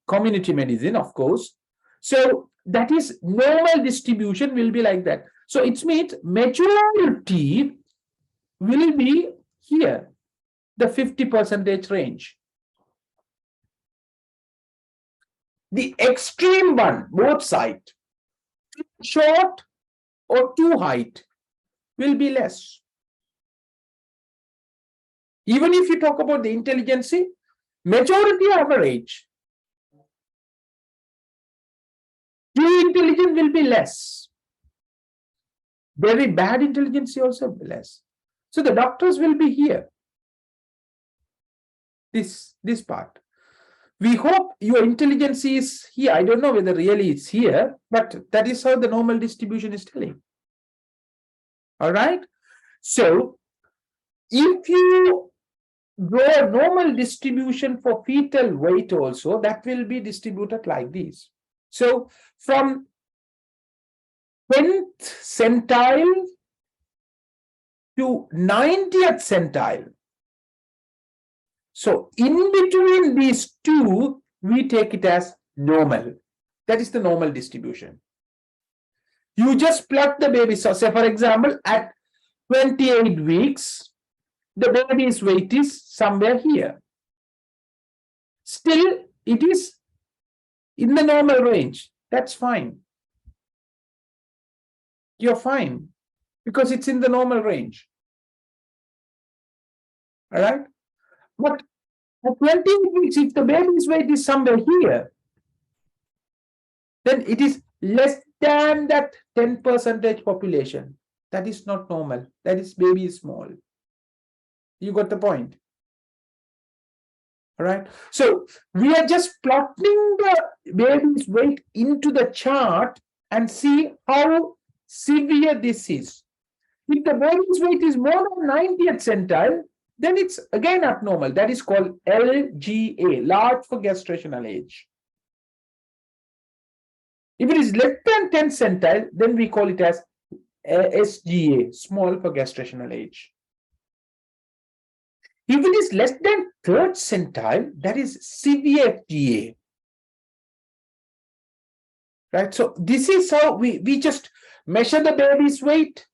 community medicine, of course. So that is normal distribution will be like that. So it means majority will be here, the 50% range. The extreme one, both sides, short or too height, will be less. Even if you talk about the intelligence, majority average, too intelligent will be less. Very bad intelligence also will be less. So the doctors will be here. This part. We hope your intelligence is here. I don't know whether really it's here, but that is how the normal distribution is telling. All right. So if you draw a normal distribution for fetal weight also, that will be distributed like this. So from 10th centile to 90th centile. So in between these two, we take it as normal. That is the normal distribution. You just plot the baby. So say for example, at 28 weeks, the baby's weight is somewhere here. Still, it is in the normal range. That's fine. You're fine because it's in the normal range. All right. But at 28 weeks, if the baby's weight is somewhere here, then it is less than that 10% population. That is not normal. That is baby is small. You got the point? All right. So we are just plotting the baby's weight into the chart and see how severe this is. If the baby's weight is more than 90th centile, then it's again abnormal. That is called LGA, large for gestational age. If it is less than 10th centile, then we call it as SGA, small for gestational age. If it is less than 3rd centile, that is severe FGA. Right? So this is how we just measure the baby's weight,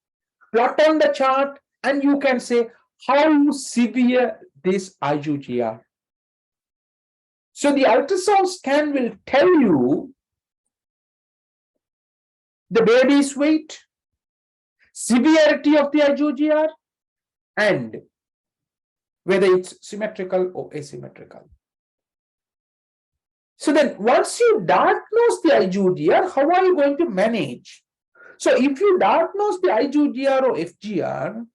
plot on the chart, and you can say how severe this IUGR. So the ultrasound scan will tell you the baby's weight, severity of the IUGR, and whether it's symmetrical or asymmetrical. So then once you diagnose the IUGR, how are you going to manage? So if you diagnose the IUGR or FGR,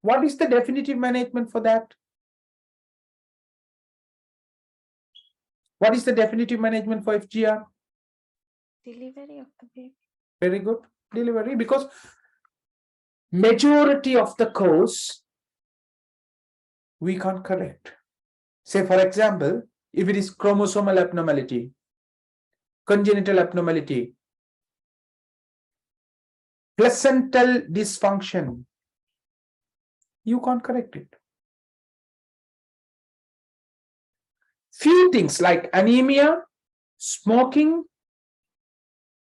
what is the definitive management for that? What is the definitive management for FGR? Delivery of the baby. Very good. Delivery, because majority of the cause we can't correct. Say for example, if it is chromosomal abnormality, congenital abnormality, placental dysfunction, you can't correct it. Few things like anemia, smoking,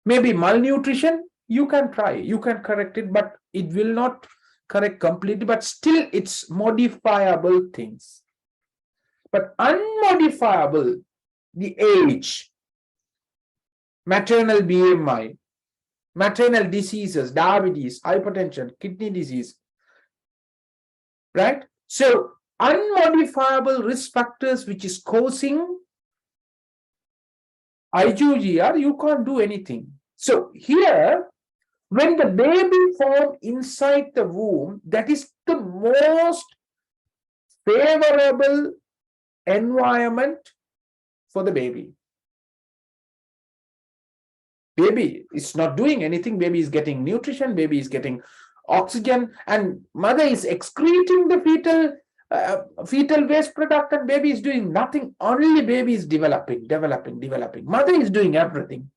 maybe malnutrition, you can try, you can correct it, but it will not correct completely, but still it's modifiable things. But unmodifiable, the age, maternal BMI, maternal diseases, diabetes, hypertension, kidney disease, right? So unmodifiable risk factors which is causing IUGR, you can't do anything. So here, when the baby formed inside the womb, that is the most favorable environment for the baby. Baby is not doing anything. Baby is getting nutrition. Baby is getting oxygen, and mother is excreting the fetal waste product, and baby is doing nothing. Only baby is developing. Mother is doing everything.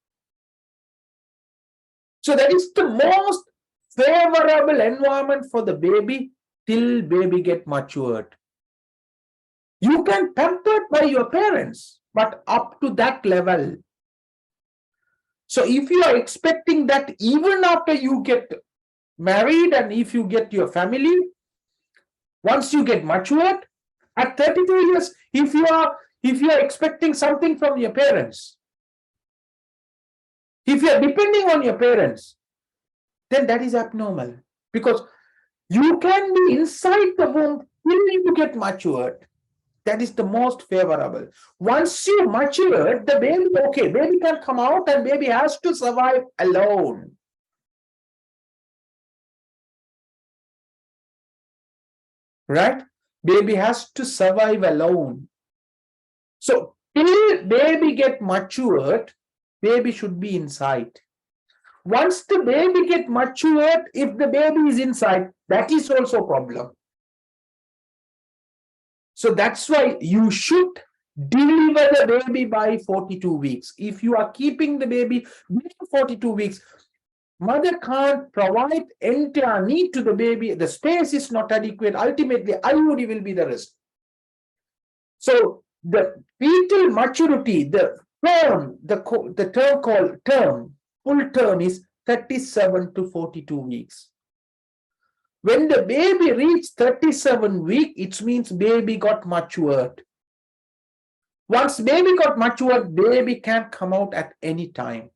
So that is the most favorable environment for the baby till baby get matured. You can pampered by your parents, but up to that level. So if you are expecting that even after you get married and if you get your family, once you get matured, at 32 years, if you are expecting something from your parents, if you are depending on your parents, then that is abnormal, because you can be inside the womb till you get matured. That is the most favorable. Once you mature, the baby, okay, baby can come out and baby has to survive alone. Right? Baby has to survive alone. So till baby get matured, baby should be inside. Once the baby get matured, if the baby is inside, that is also a problem. So that's why you should deliver the baby by 42 weeks. If you are keeping the baby below 42 weeks, mother can't provide entire need to the baby. The space is not adequate. Ultimately, IUD will be the risk. So the fetal maturity, the term called full term is 37 to 42 weeks. When the baby reaches 37 weeks, it means baby got matured. Once baby got matured, baby can come out at any time.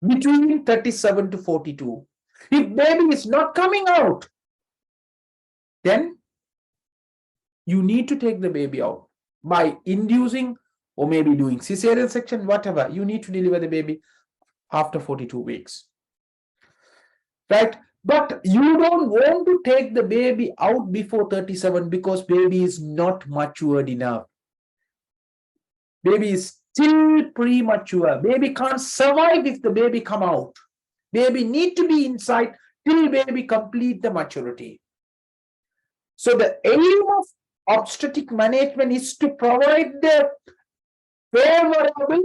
Between 37 to 42. If baby is not coming out, then you need to take the baby out by inducing or maybe doing cesarean section, whatever. You need to deliver the baby after 42 weeks. Right? But you don't want to take the baby out before 37 because baby is not matured enough. Baby is still premature. Baby can't survive if the baby come out. Baby need to be inside till baby complete the maturity. So the aim of obstetric management is to provide the favorable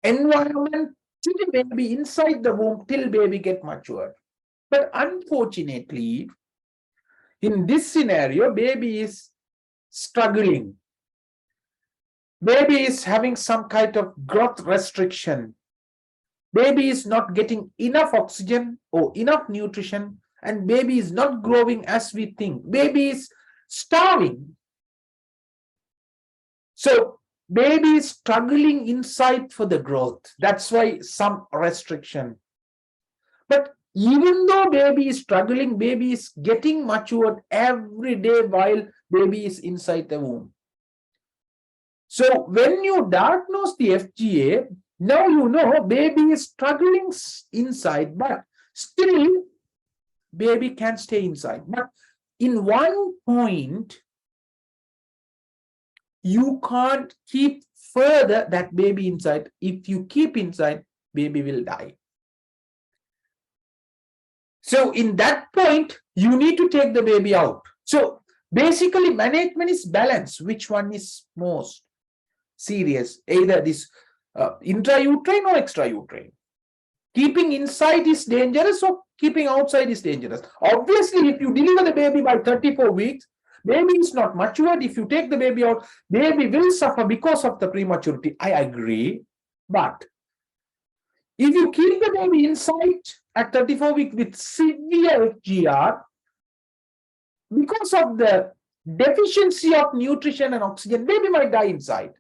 environment to the baby inside the womb till baby get matured. But unfortunately, in this scenario, baby is struggling. Baby is having some kind of growth restriction. Baby is not getting enough oxygen or enough nutrition, and baby is not growing as we think. Baby is starving. So baby is struggling inside for the growth. That's why some restriction. But even though baby is struggling, baby is getting matured every day while baby is inside the womb. So when you diagnose the FGA, now you know baby is struggling inside, but still baby can stay inside. But in one point, you can't keep further that baby inside. If you keep inside, baby will die. So in that point, you need to take the baby out. So basically management is balance. Which one is most serious? Either this intrauterine or extrauterine. Keeping inside is dangerous or keeping outside is dangerous. Obviously, if you deliver the baby by 34 weeks, baby is not matured. If you take the baby out, baby will suffer because of the prematurity. I agree. But if you keep the baby inside at 34 weeks with severe FGR, because of the deficiency of nutrition and oxygen, baby might die inside.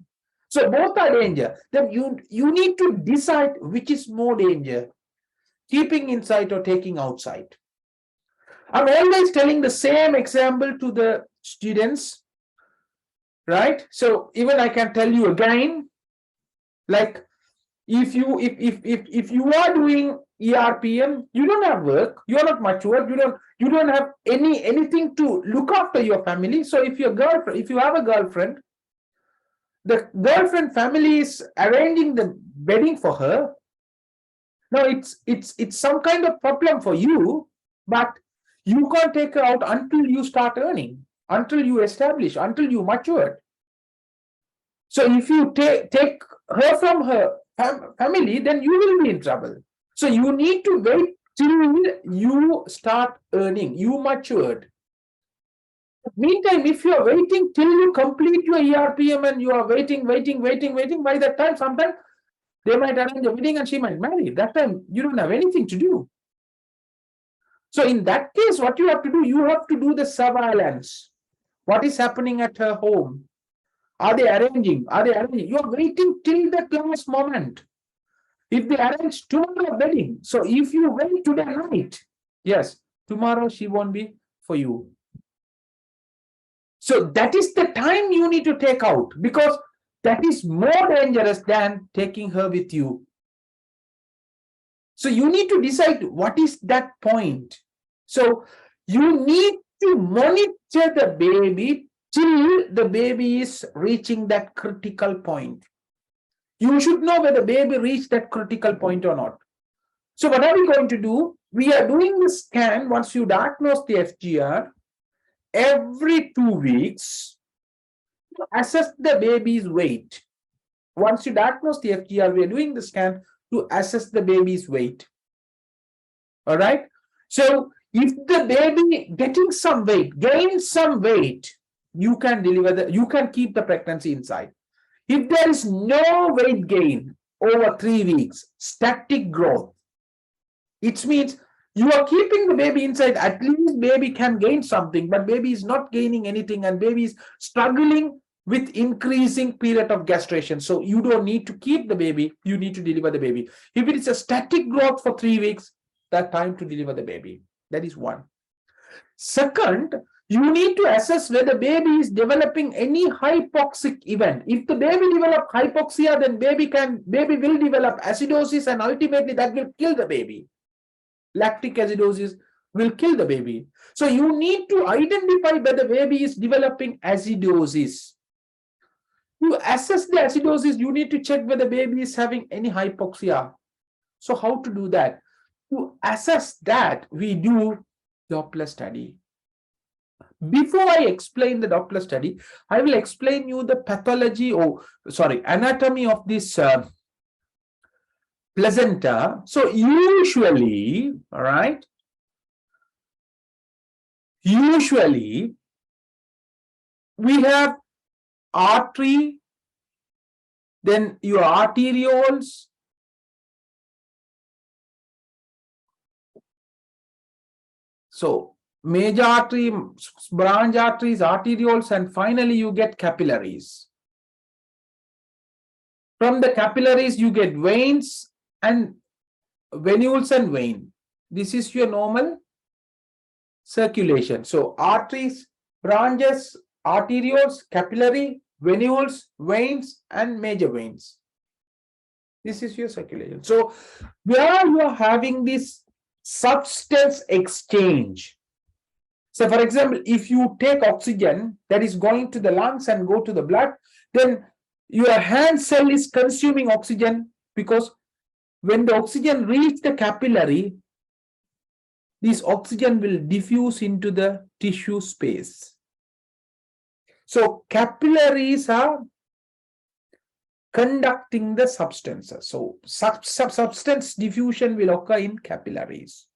So both are danger. Then you need to decide which is more danger, keeping inside or taking outside. I'm always telling the same example to the students, right? So even I can tell you again, like if you are doing ERPM, you don't have work, you're not matured, you don't have anything to look after your family. So if you have a girlfriend, the girlfriend family is arranging the wedding for her. Now it's some kind of problem for you, but you can't take her out until you start earning, until you establish, until you mature. So if you take her from her family, then you will be in trouble. So you need to wait till you start earning, you matured. Meantime, if you are waiting till you complete your ERPM and you are waiting, by that time, sometimes they might arrange a wedding and she might marry. That time, you don't have anything to do. So in that case, what you have to do, you have to do the surveillance. What is happening at her home? Are they arranging? Are they arranging? You are waiting till the last moment. If they arrange tomorrow wedding, so if you wait today night, yes, tomorrow she won't be for you. So that is the time you need to take out, because that is more dangerous than taking her with you. So you need to decide what is that point. So you need to monitor the baby till the baby is reaching that critical point. You should know whether the baby reached that critical point or not. So what are we going to do? We are doing the scan once you diagnose the FGR every 2 weeks to assess the baby's weight. Once you diagnose the FGR, we are doing the scan to assess the baby's weight. All right. So if the baby getting some weight, gains some weight, you can you can keep the pregnancy inside. If there is no weight gain over 3 weeks, static growth, it means you are keeping the baby inside. At least baby can gain something, but baby is not gaining anything and baby is struggling with increasing period of gestation. So you don't need to keep the baby, you need to deliver the baby. If it is a static growth for 3 weeks, that time to deliver the baby. That is one. Second, you need to assess whether baby is developing any hypoxic event. If the baby develop hypoxia, then baby will develop acidosis and ultimately that will kill the baby. Lactic acidosis will kill the baby. So you need to identify whether the baby is developing acidosis. To assess the acidosis, you need to check whether the baby is having any hypoxia. So how to do that? To assess that, we do Doppler study. Before I explain the Doppler study, I will explain you the anatomy of this placenta. So usually, all right, usually we have artery, then your arterioles, so major artery, branch arteries, arterioles, and finally you get capillaries. From the capillaries, you get veins and venules and vein. This is your normal circulation. So arteries, branches, arterioles, capillary, venules, veins, and major veins. This is your circulation. So where you are having this substance exchange. So for example, if you take oxygen that is going to the lungs and go to the blood, then your hand cell is consuming oxygen, because when the oxygen reaches the capillary, this oxygen will diffuse into the tissue space. So capillaries are conducting the substances. So substance diffusion will occur in capillaries.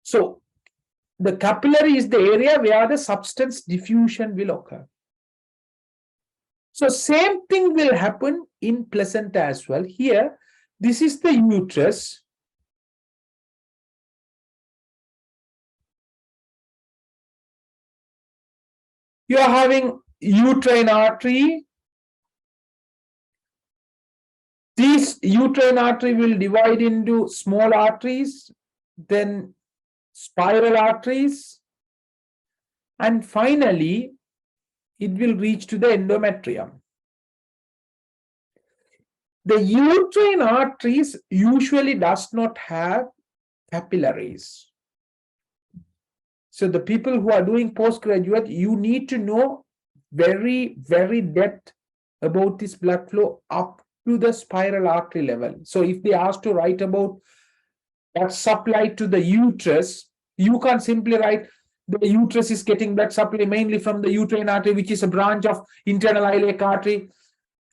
So the capillary is the area where the substance diffusion will occur. So same thing will happen in placenta as well. Here, this is the uterus. You are having uterine artery. This uterine artery will divide into small arteries, then spiral arteries, and finally it will reach to the endometrium. The uterine arteries usually does not have capillaries. So the people who are doing postgraduate, you need to know very, very depth about this blood flow up to the spiral artery level. So if they ask to write about that supply to the uterus, you can't simply write the uterus is getting blood supply mainly from the uterine artery, which is a branch of internal iliac artery,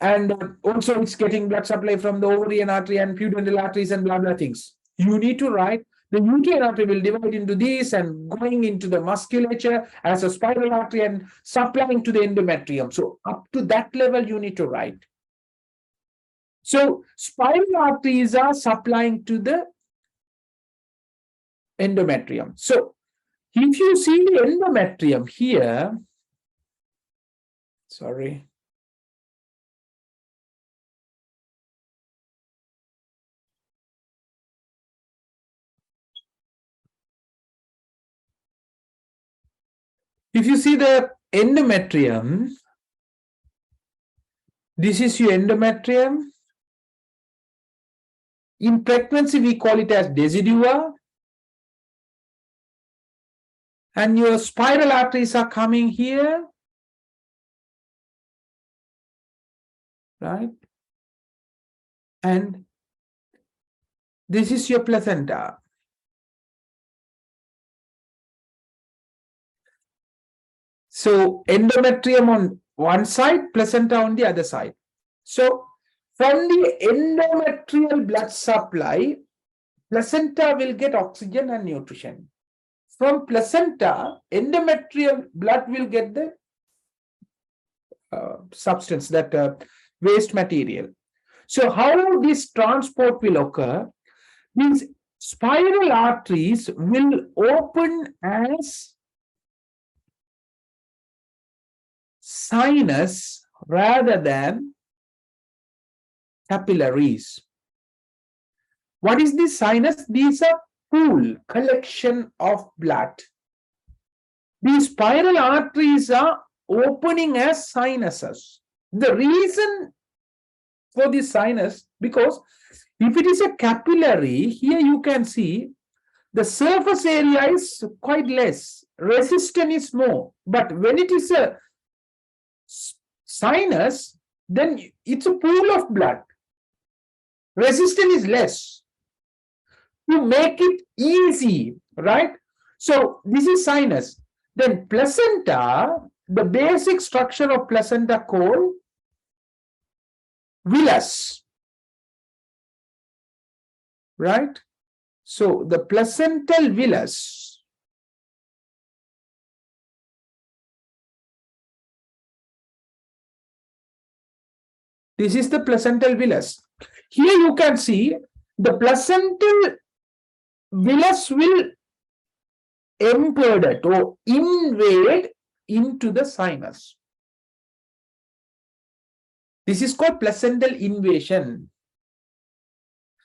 and also it's getting blood supply from the ovarian artery and pudendal arteries and blah blah things. You need to write The uterine artery will divide into this and going into the musculature as a spiral artery and supplying to the endometrium. So up to that level, you need to write. So spiral arteries are supplying to the endometrium. So if you see the endometrium here, sorry. If you see the endometrium, this is your endometrium. In pregnancy, we call it as decidua. And your spiral arteries are coming here, right? And this is your placenta. So endometrium on one side, placenta on the other side. So from the endometrial blood supply, placenta will get oxygen and nutrition. From placenta, endometrial blood will get the substance, that waste material. So how this transport will occur? Means spiral arteries will open as sinus rather than capillaries. What is this sinus? These are pool, collection of blood. These spiral arteries are opening as sinuses. The reason for this sinus, because if it is a capillary, here you can see the surface area is quite less, resistance is more. But when it is a sinus, then it's a pool of blood. Resistance is less. To make it easy, right? So this is sinus. Then placenta, the basic structure of placenta called villus, right? So the placental villus. This is the placental villus. Here you can see the placental villus will embed or invade into the sinus. This is called placental invasion.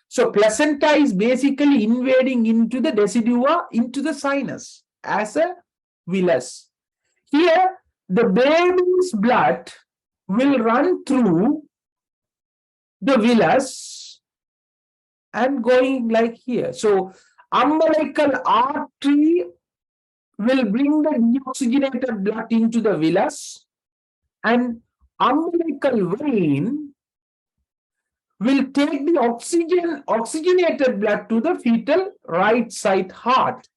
So placenta is basically invading into the decidua, into the sinus as a villus. Here, the baby's blood will run through the villus and going like here. So umbilical artery will bring the deoxygenated blood into the villus, and umbilical vein will take the oxygenated blood to the fetal right side heart.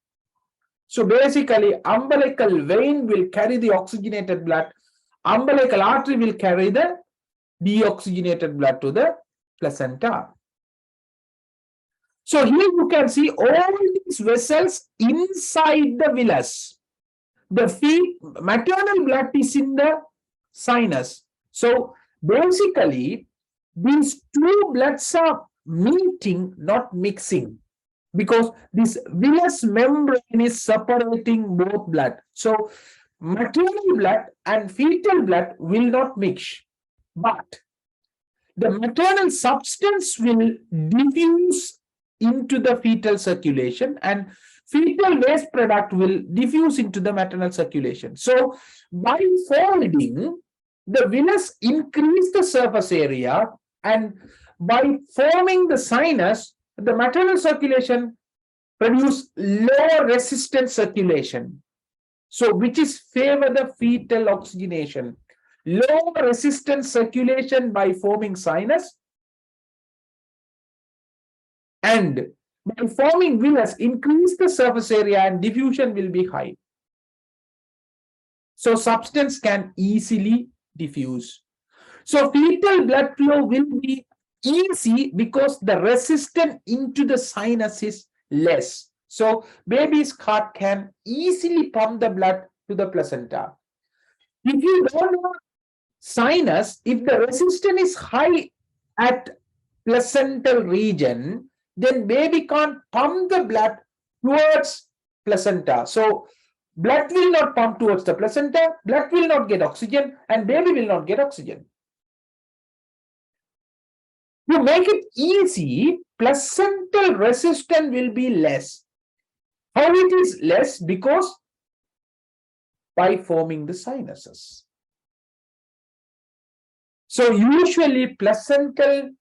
So basically, umbilical vein will carry the oxygenated blood. Umbilical artery will carry the deoxygenated blood to the placenta. So here you can see all these vessels inside the villus. The maternal blood is in the sinus. So basically, these two bloods are meeting, not mixing, because this villus membrane is separating both blood. So maternal blood and fetal blood will not mix, but the maternal substance will diffuse into the fetal circulation, and fetal waste product will diffuse into the maternal circulation. So by folding, the villus increase the surface area, and by forming the sinus, the maternal circulation produce low resistance circulation. So which is favor the fetal oxygenation. Low resistance circulation by forming sinus, and by forming villus, increase the surface area and diffusion will be high. So substance can easily diffuse. So fetal blood flow will be easy because the resistance into the sinus is less. So baby's heart can easily pump the blood to the placenta. If you don't have sinus, if the resistance is high at placental region, then baby can't pump the blood towards placenta. So blood will not pump towards the placenta, blood will not get oxygen, and baby will not get oxygen. To make it easy, placental resistance will be less. How it is less? Because by forming the sinuses. So usually placental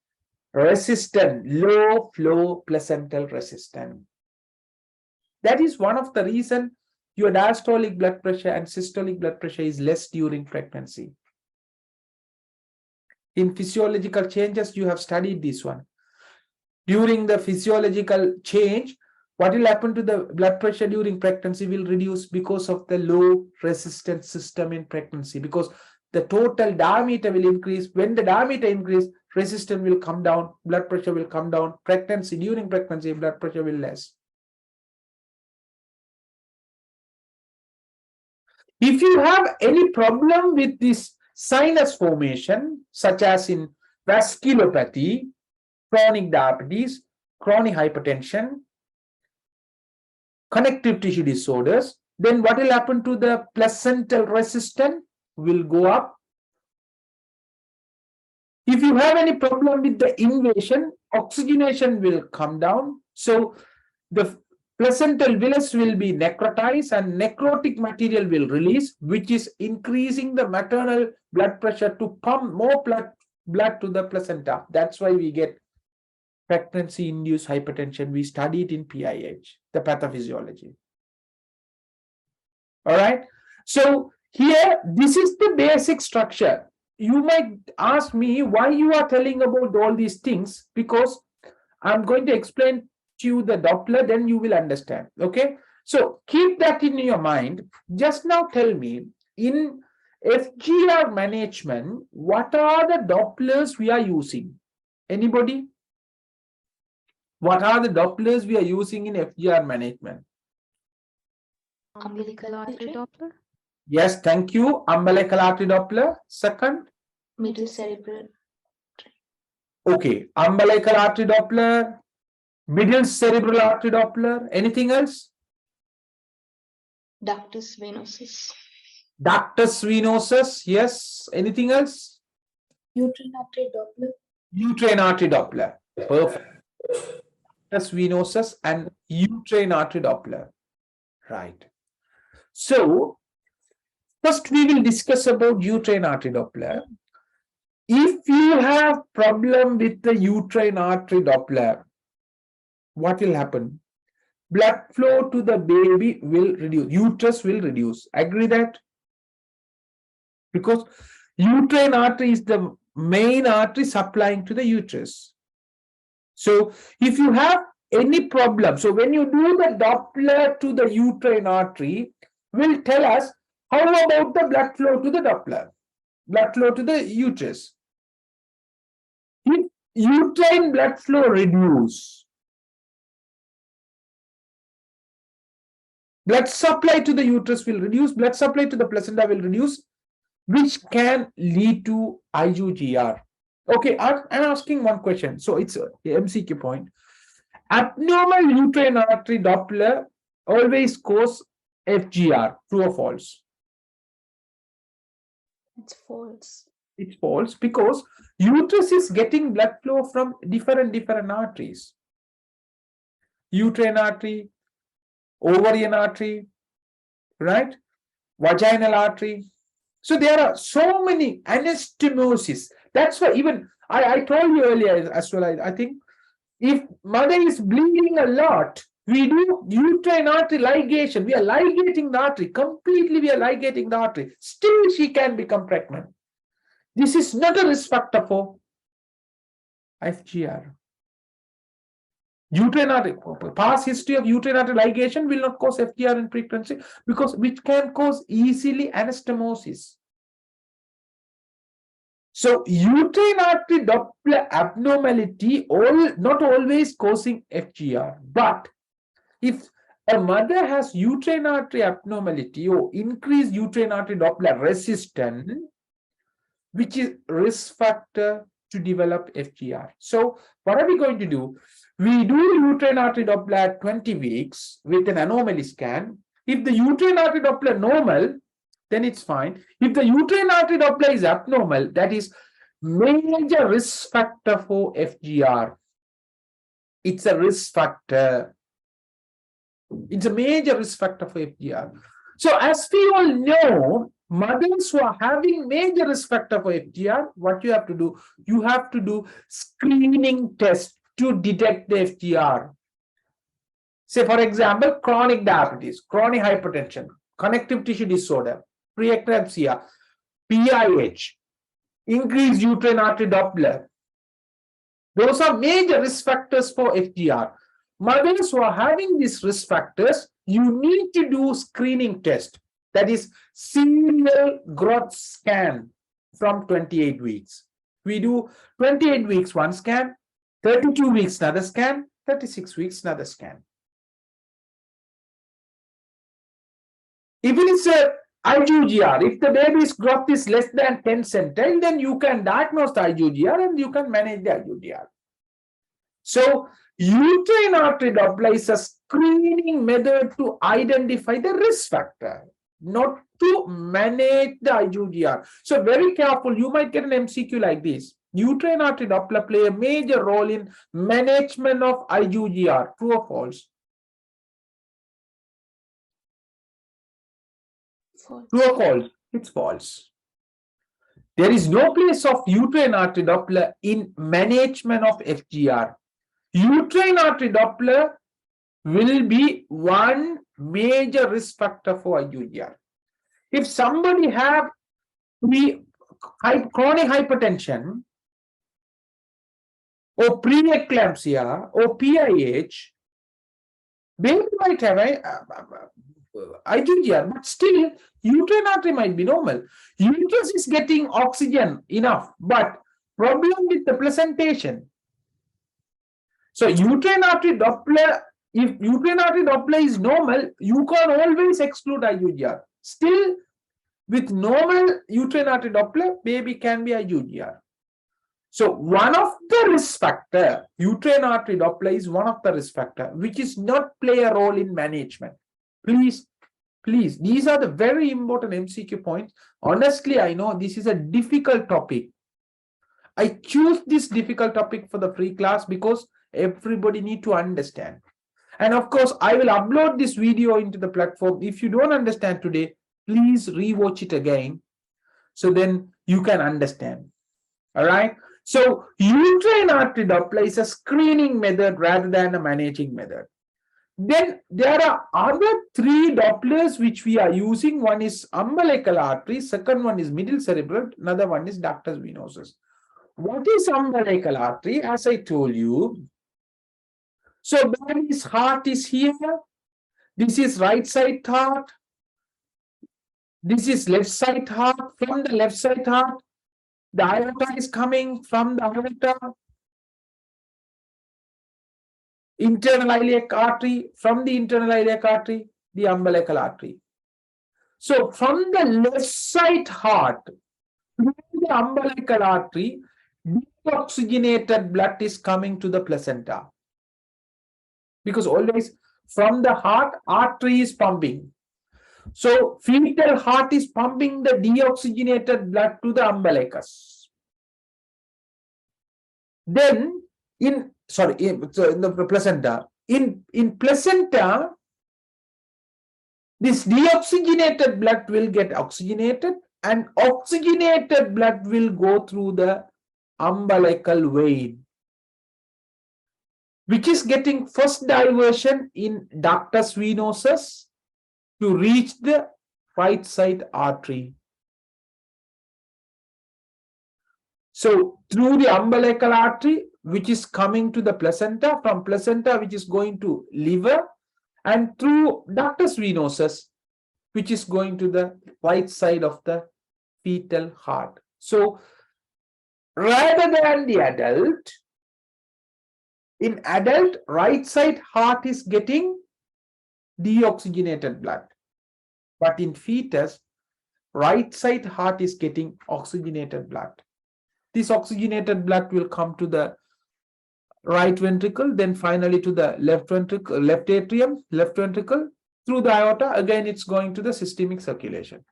resistant, low flow placental resistant. That is one of the reasons your diastolic blood pressure and systolic blood pressure is less during pregnancy. In physiological changes, you have studied this one. During the physiological change, what will happen to the blood pressure during pregnancy will reduce because of the low resistance system in pregnancy, because the total diameter will increase. When the diameter increases, resistance will come down, blood pressure will come down. During pregnancy, blood pressure will less. If you have any problem with this sinus formation, such as in vasculopathy, chronic diabetes, chronic hypertension, connective tissue disorders, then what will happen to the placental resistance? Will go up. If you have any problem with the invasion, oxygenation will come down. So the placental villus will be necrotized and necrotic material will release, which is increasing the maternal blood pressure to pump more blood to the placenta. That's why we get pregnancy-induced hypertension. We studied in PIH, the pathophysiology. All right. So here, this is the basic structure. You might ask me why you are telling about all these things, because I'm going to explain to you the doppler, then you will understand. Okay. So keep that in your mind. Just now tell me, in FGR management, what are the dopplers we are using? Anybody? What are the dopplers we are using in FGR management? Umbilical artery Doppler. Yes, thank you. Umbilical artery Doppler. Second. Middle cerebral. Okay, umbilical artery Doppler, middle cerebral artery Doppler. Anything else? Ductus venosus. Ductus venosus. Yes. Anything else? Uterine artery Doppler. Uterine artery Doppler. Perfect. Ductus venosus and uterine artery Doppler. Right. So first we will discuss about uterine artery Doppler. If you have problem with the uterine artery Doppler, what will happen? Blood flow to the baby will reduce. Uterus will reduce. Agree that? Because uterine artery is the main artery supplying to the uterus. So if you have any problem, so when you do the Doppler to the uterine artery, will tell us how about the blood flow to the Doppler, blood flow to the uterus. If uterine blood flow reduce, blood supply to the uterus will reduce, blood supply to the placenta will reduce, which can lead to IUGR. Okay, I'm asking one question. So it's a MCQ point. Abnormal uterine artery Doppler always cause FGR, true or false? It's false. It's false because uterus is getting blood flow from different arteries. Uterine artery, ovarian artery, right? Vaginal artery. So there are so many anastomosis. That's why even I told you earlier as well, I think if mother is bleeding a lot, we do uterine artery ligation. We are ligating the artery. Completely we are ligating the artery. Still she can become pregnant. This is not a risk factor for FGR. Uterine artery, past history of uterine artery ligation will not cause FGR in pregnancy because which can cause easily anastomosis. So uterine artery Doppler abnormality not always causing FGR, but if a mother has uterine artery abnormality or increased uterine artery Doppler resistance, which is risk factor to develop FGR. So what are we going to do? We do uterine artery Doppler at 20 weeks with an anomaly scan. If the uterine artery Doppler normal, then it's fine. If the uterine artery Doppler is abnormal, that is major risk factor for FGR. It's a risk factor. It's a major risk factor for FGR. So as we all know, mothers who are having major risk factor for FGR, what you have to do? You have to do screening test to detect the FGR. Say, for example, chronic diabetes, chronic hypertension, connective tissue disorder, preeclampsia, PIH, increased uterine artery Doppler. Those are major risk factors for FGR. Mothers who are having these risk factors, you need to do screening test. That is serial growth scan from 28 weeks. We do 28 weeks one scan, 32 weeks another scan, 36 weeks another scan. If it is a IUGR, if the baby's growth is less than 10 centile, then you can diagnose the IUGR and you can manage the IUGR. So uterine artery Doppler is a screening method to identify the risk factor, not to manage the IUGR. So very careful, you might get an MCQ like this. Uterine artery Doppler play a major role in management of IUGR, true or false? False. True or false? It's false. There is no place of uterine artery Doppler in management of FGR. Uterine artery Doppler will be one major risk factor for IUGR. If somebody have chronic hypertension or preeclampsia or PIH, baby might have IUGR, but still uterine artery might be normal. Uterus is getting oxygen enough, but problem with the placentation. So uterine artery Doppler, if uterine artery Doppler is normal, you can always exclude IUGR. Still, with normal uterine artery Doppler, baby can be IUGR. So one of the risk factor, uterine artery Doppler is one of the risk factor, which is not play a role in management. Please, these are the very important MCQ points. Honestly, I know this is a difficult topic. I choose this difficult topic for the free class because everybody need to understand. And of course, I will upload this video into the platform. If you don't understand today, please rewatch it again. So then you can understand. All right. So uterine artery Doppler is a screening method rather than a managing method. Then there are other three Dopplers which we are using. One is umbilical artery, second one is middle cerebral, another one is ductus venosus. What is umbilical artery? As I told you, so baby's heart is here. This is right side heart. This is left side heart. From the left side heart, the aorta is coming from the aorta. Internal iliac artery, from the internal iliac artery, the umbilical artery. So from the left side heart through the umbilical artery, deoxygenated blood is coming to the placenta. Because always from the heart, artery is pumping. So fetal heart is pumping the deoxygenated blood to the umbilicus. Then in the placenta. In placenta, this deoxygenated blood will get oxygenated and oxygenated blood will go through the umbilical vein, which is getting first diversion in ductus venosus to reach the right side artery. So through the umbilical artery, which is coming to the placenta, from placenta, which is going to liver, and through ductus venosus, which is going to the right side of the fetal heart. So rather than the adult, in adult, right side heart is getting deoxygenated blood. But in fetus, right side heart is getting oxygenated blood. This oxygenated blood will come to the right ventricle, then finally to the left ventricle, left atrium, left ventricle, through the aorta. Again, it's going to the systemic circulation.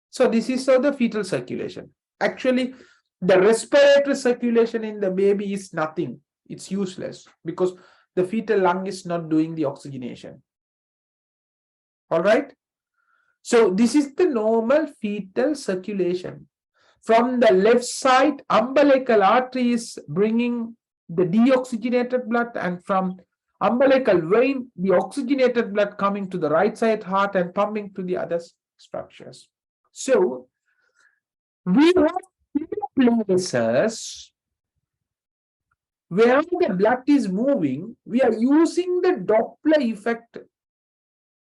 So this is the fetal circulation. Actually, the respiratory circulation in the baby is nothing. It's useless because the fetal lung is not doing the oxygenation. All right. So this is the normal fetal circulation. From the left side, umbilical artery is bringing the deoxygenated blood, and from umbilical vein, the oxygenated blood coming to the right side heart and pumping to the other structures. So we have two places where the blood is moving. We are using the Doppler effect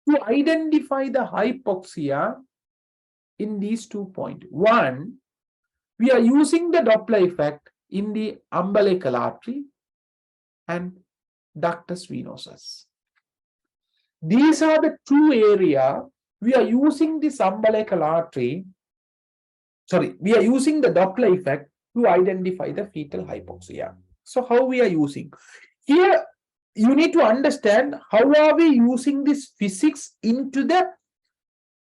to identify the hypoxia in these 2 points. One, we are using the Doppler effect in the umbilical artery and ductus venosus. These are the two areas we are using this umbilical artery. Sorry, we are using the Doppler effect to identify the fetal hypoxia. So how we are using? Here, you need to understand how are we using this physics into the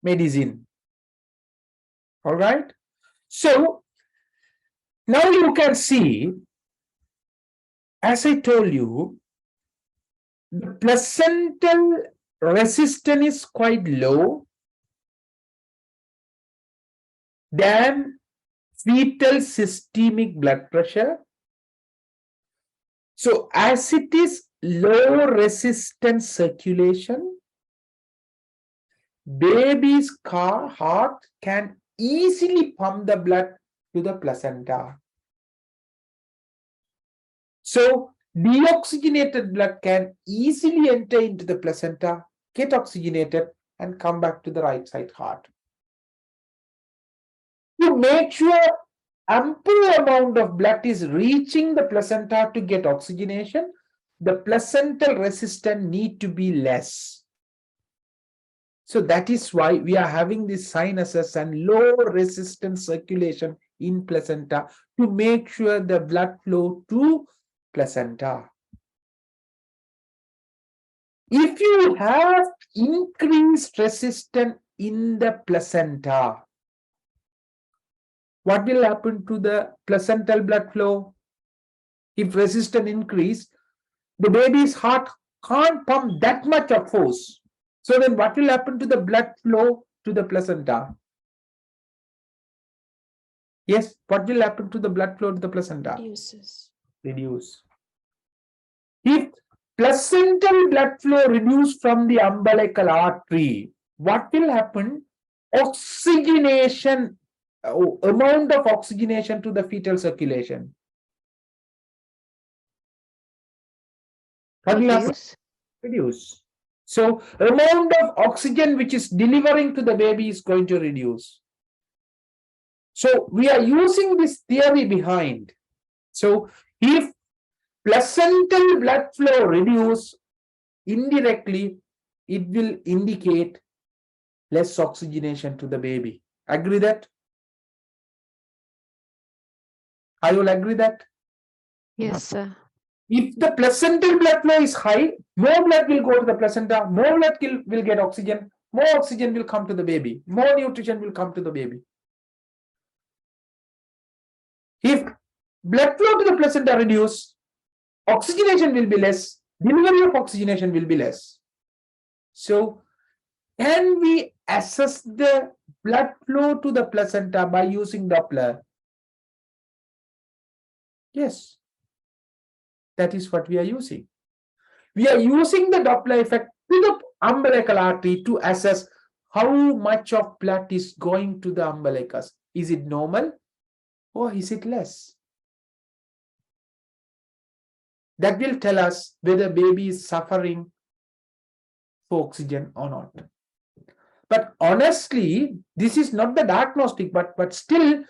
medicine. All right. So now you can see, as I told you, the placental resistance is quite low than fetal systemic blood pressure. So as it is low resistance circulation, baby's heart can easily pump the blood to the placenta. So deoxygenated blood can easily enter into the placenta, get oxygenated, and come back to the right side heart. To make sure ample amount of blood is reaching the placenta to get oxygenation, the placental resistance need to be less. So that is why we are having these sinuses and low resistance circulation in placenta to make sure the blood flow to placenta. If you have increased resistance in the placenta, what will happen to the placental blood flow? If resistance increase, the baby's heart can't pump that much of force. So then what will happen to the blood flow to the placenta? Yes, what will happen to the blood flow to the placenta? Reduce. If placental blood flow reduced from the umbilical artery, what will happen? Oxygenation, amount of oxygenation to the fetal circulation. What will happen? Reduce. So amount of oxygen which is delivering to the baby is going to reduce. So we are using this theory behind. So if placental blood flow reduce, indirectly it will indicate less oxygenation to the baby. Agree that? I will agree that. Yes, sir. If the placental blood flow is high, more blood will go to the placenta, more blood will get oxygen, more oxygen will come to the baby, more nutrition will come to the baby. If blood flow to the placenta reduce, oxygenation will be less, delivery of oxygenation will be less. So can we assess the blood flow to the placenta by using Doppler? Yes. That is what we are using. We are using the Doppler effect to the umbilical artery to assess how much of blood is going to the umbilicus. Is it normal or is it less? That will tell us whether baby is suffering for oxygen or not. But honestly, this is not the diagnostic, but still,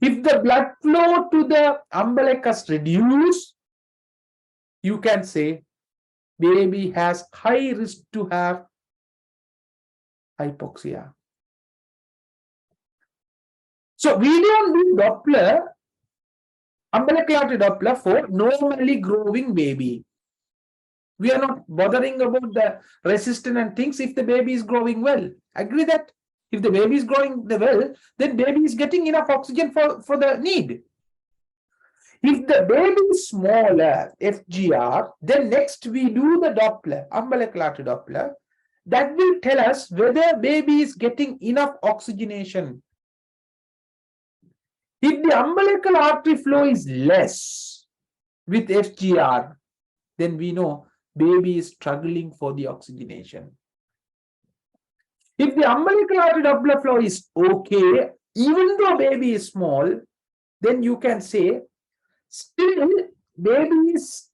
if the blood flow to the umbilicus reduce, you can say baby has high risk to have hypoxia. So we don't do Doppler, umbilical artery Doppler for normally growing baby. We are not bothering about the resistance and things if the baby is growing well. Agree that? If the baby is growing well, then baby is getting enough oxygen for the need. If the baby is smaller, FGR, then next we do the Doppler, umbilical artery Doppler. That will tell us whether baby is getting enough oxygenation. If the umbilical artery flow is less with FGR, then we know baby is struggling for the oxygenation. If the umbilical artery Doppler flow is okay, even though baby is small, then you can say still baby is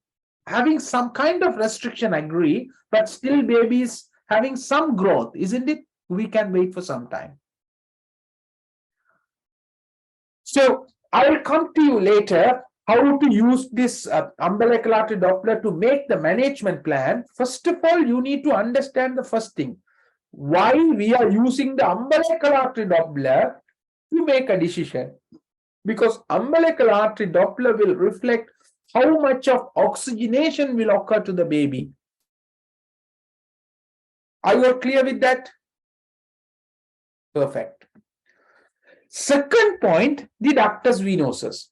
having some kind of restriction, agree, but still baby is having some growth, isn't it? We can wait for some time. So I will come to you later how to use this umbilical artery Doppler to make the management plan. First of all, you need to understand the first thing. Why we are using the umbilical artery Doppler to make a decision. Because umbilical artery Doppler will reflect how much of oxygenation will occur to the baby. Are you clear with that? Perfect. Second point, the ductus venosus.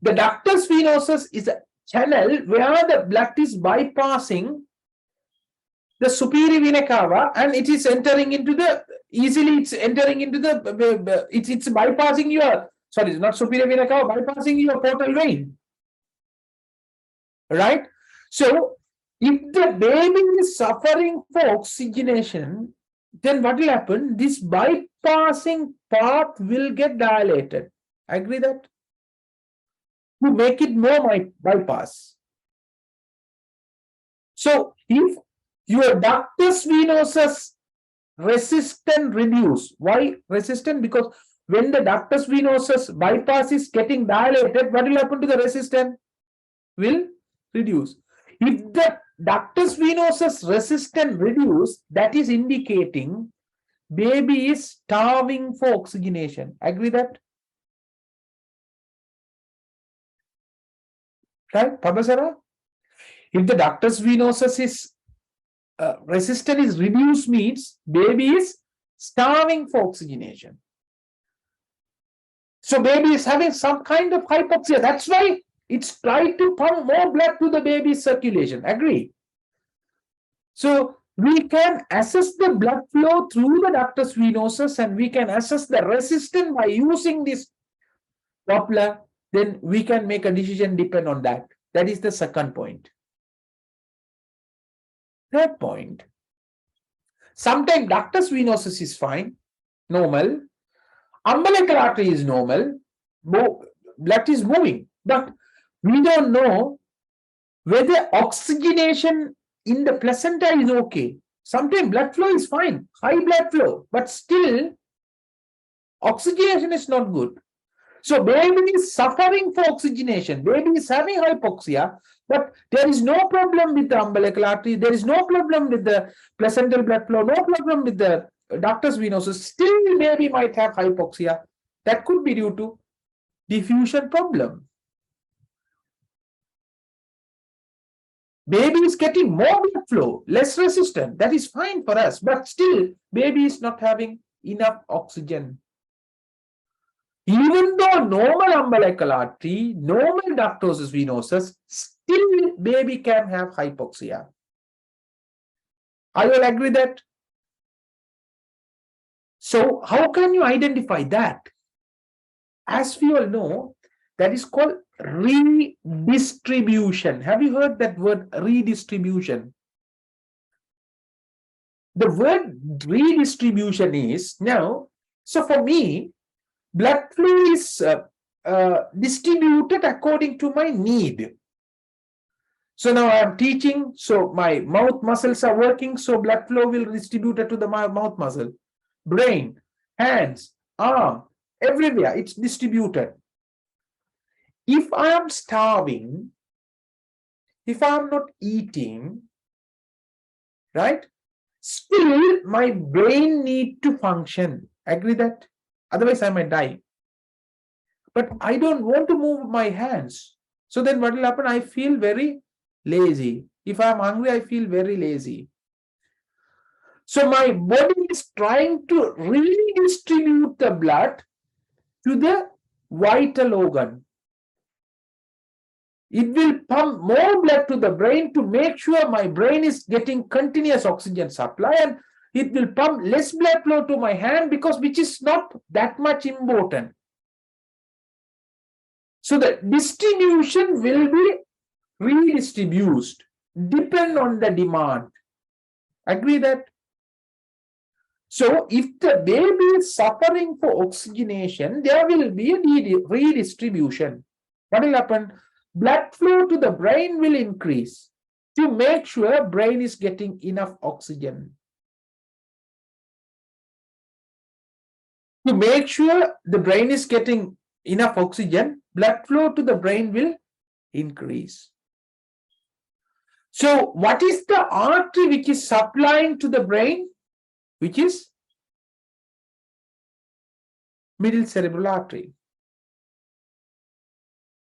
The ductus venosus is a channel where the blood is bypassing the superior vena cava and it is entering into the, easily it's entering into the, it's bypassing your, sorry, not superior vena cava, bypassing your portal vein. Right? So, if the baby is suffering for oxygenation, then what will happen? This bypassing path will get dilated. Agree that? To make it more bypass. So, if your ductus venosus resistance reduce, why resistant? Because when the ductus venosus bypass is getting dilated, what will happen to the resistance? Will reduce. If the ductus venosus resistance reduce, that is indicating baby is starving for oxygenation. Agree that? Right, Pabasara? If the ductus venosus is resistance is reduced, means baby is starving for oxygenation. So baby is having some kind of hypoxia. That's why it's trying to pump more blood to the baby's circulation. Agree? So we can assess the blood flow through the ductus venosus and we can assess the resistance by using this Doppler. Then we can make a decision depend on that. That is the second point. Third point. Sometimes ductus venosus is fine, normal. Umbilical artery is normal. Blood is moving. But we don't know whether oxygenation in the placenta is okay. Sometimes blood flow is fine, high blood flow, but still oxygenation is not good. So baby is suffering for oxygenation. Baby is having hypoxia, but there is no problem with the umbilical artery. There is no problem with the placental blood flow, no problem with the ductus venosus. Still baby might have hypoxia. That could be due to diffusion problem. Baby is getting more blood flow, less resistant. That is fine for us, but still baby is not having enough oxygen. Even though normal umbilical artery, normal ductus venosus, still baby can have hypoxia. I will agree that. So how can you identify that? As we all know, that is called redistribution. Have you heard that word redistribution? The word redistribution is now, so for me, blood flow is distributed according to my need. So now I am teaching, so my mouth muscles are working, so blood flow will distribute to the mouth muscle, brain, hands, arm, everywhere it's distributed. If I am starving, if I am not eating, right? Still, my brain need to function. Agree that? Otherwise, I might die. But I don't want to move my hands. So then what will happen? I feel very lazy. If I'm hungry, I feel very lazy. So my body is trying to redistribute the blood to the vital organ. It will pump more blood to the brain to make sure my brain is getting continuous oxygen supply, and it will pump less blood flow to my hand because which is not that much important. So the distribution will be redistributed, depend on the demand. Agree that? So if the baby is suffering for oxygenation, there will be a redistribution. What will happen? Blood flow to the brain will increase to make sure brain is getting enough oxygen. To make sure the brain is getting enough oxygen, blood flow to the brain will increase. So what is the artery which is supplying to the brain? Which is middle cerebral artery.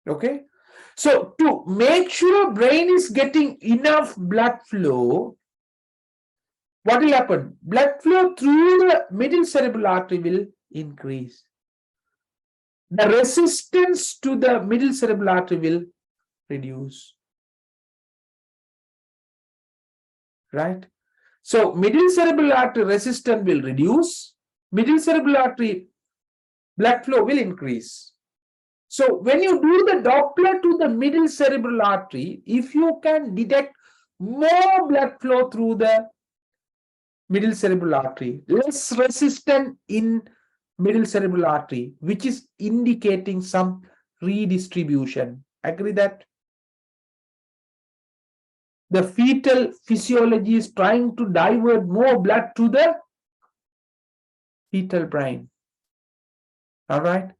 Okay. So to make sure brain is getting enough blood flow, what will happen? Blood flow through the middle cerebral artery will increase. The resistance to the middle cerebral artery will reduce. Right? So middle cerebral artery resistance will reduce. Middle cerebral artery blood flow will increase. So when you do the doppler to the middle cerebral artery, if you can detect more blood flow through the middle cerebral artery, less resistant in middle cerebral artery, which is indicating some redistribution. Agree that? The fetal physiology is trying to divert more blood to the fetal brain. All right.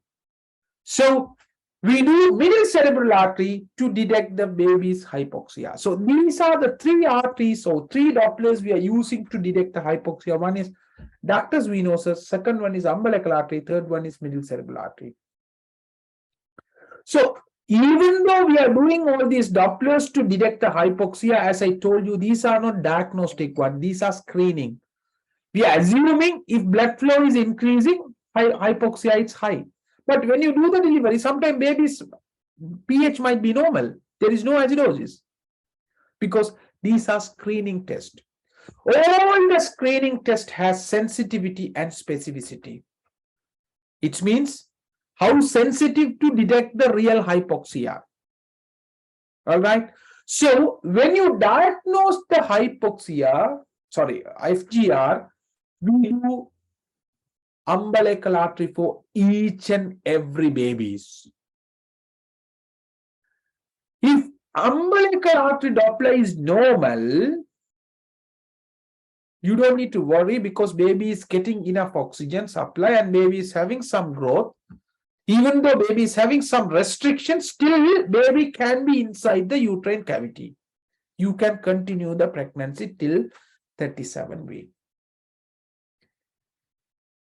So we do middle cerebral artery to detect the baby's hypoxia. So these are the three arteries or three dopplers we are using to detect the hypoxia. One is ductus venosus, second one is umbilical artery, third one is middle cerebral artery. So even though we are doing all these dopplers to detect the hypoxia, as I told you, these are not diagnostic ones, these are screening. We are assuming if blood flow is increasing, hypoxia is high. But when you do the delivery, sometimes baby's pH might be normal. There is no acidosis because these are screening tests. All the screening test has sensitivity and specificity. It means how sensitive to detect the real hypoxia. All right. So when you diagnose the hypoxia, FGR, we do umbilical artery for each and every babies. If umbilical artery Doppler is normal, you don't need to worry because baby is getting enough oxygen supply and baby is having some growth. Even though baby is having some restrictions, still baby can be inside the uterine cavity. You can continue the pregnancy till 37 weeks.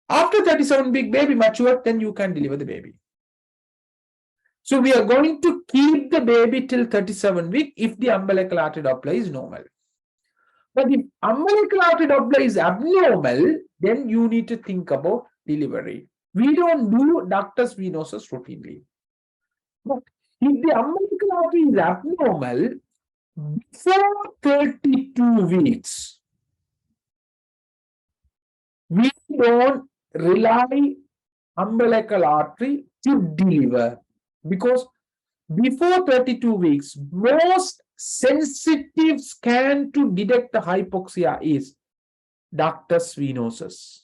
After 37 week baby mature, then you can deliver the baby. So we are going to keep the baby till 37 week if the umbilical artery Doppler is normal. But if umbilical artery Doppler is abnormal, then you need to think about delivery. We don't do ductus venosus routinely. But if the umbilical artery is abnormal, before 32 weeks, we don't rely umbilical artery to deliver because before 32 weeks, most sensitive scan to detect the hypoxia is ductus venosus.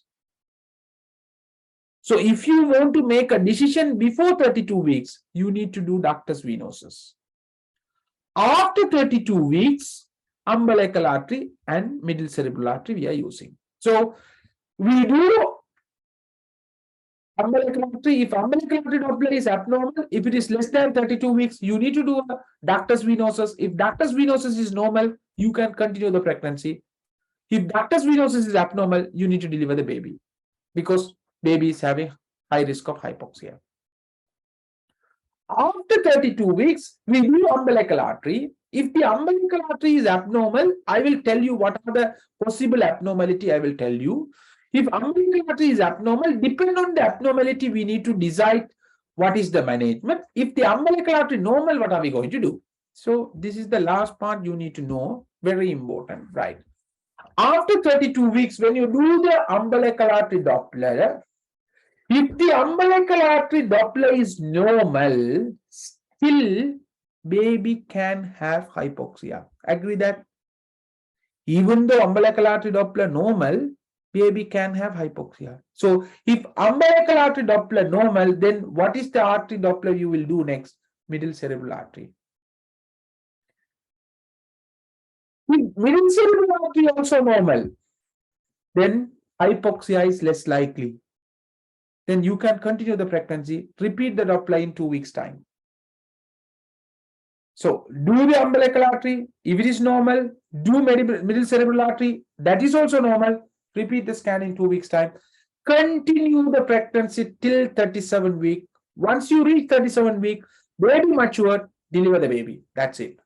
So if you want to make a decision before 32 weeks, you need to do ductus venosus. After 32 weeks, umbilical artery and middle cerebral artery we are using. So we do umbilical artery. If umbilical artery Doppler is abnormal, if it is less than 32 weeks, you need to do a ductus venosus. If ductus venosus is normal, you can continue the pregnancy. If ductus venosus is abnormal, you need to deliver the baby because baby is having high risk of hypoxia. After 32 weeks, we do umbilical artery. If the umbilical artery is abnormal, I will tell you what are the possible abnormality. I will tell you. If umbilical artery is abnormal, depending on the abnormality, we need to decide what is the management. If the umbilical artery normal, what are we going to do? So this is the last part you need to know. Very important, right? After 32 weeks, when you do the umbilical artery Doppler, if the umbilical artery Doppler is normal, still baby can have hypoxia. Agree that? Even though umbilical artery Doppler normal, baby can have hypoxia. So if umbilical artery Doppler normal, then what is the artery Doppler you will do next? Middle cerebral artery. If middle cerebral artery also normal, then hypoxia is less likely. Then you can continue the pregnancy, repeat the Doppler in 2 weeks' time. So do the umbilical artery. If it is normal, do middle cerebral artery. That is also normal. Repeat the scan in 2 weeks' time. Continue the pregnancy till 37 weeks. Once you reach 37 weeks, baby matured, deliver the baby. That's it.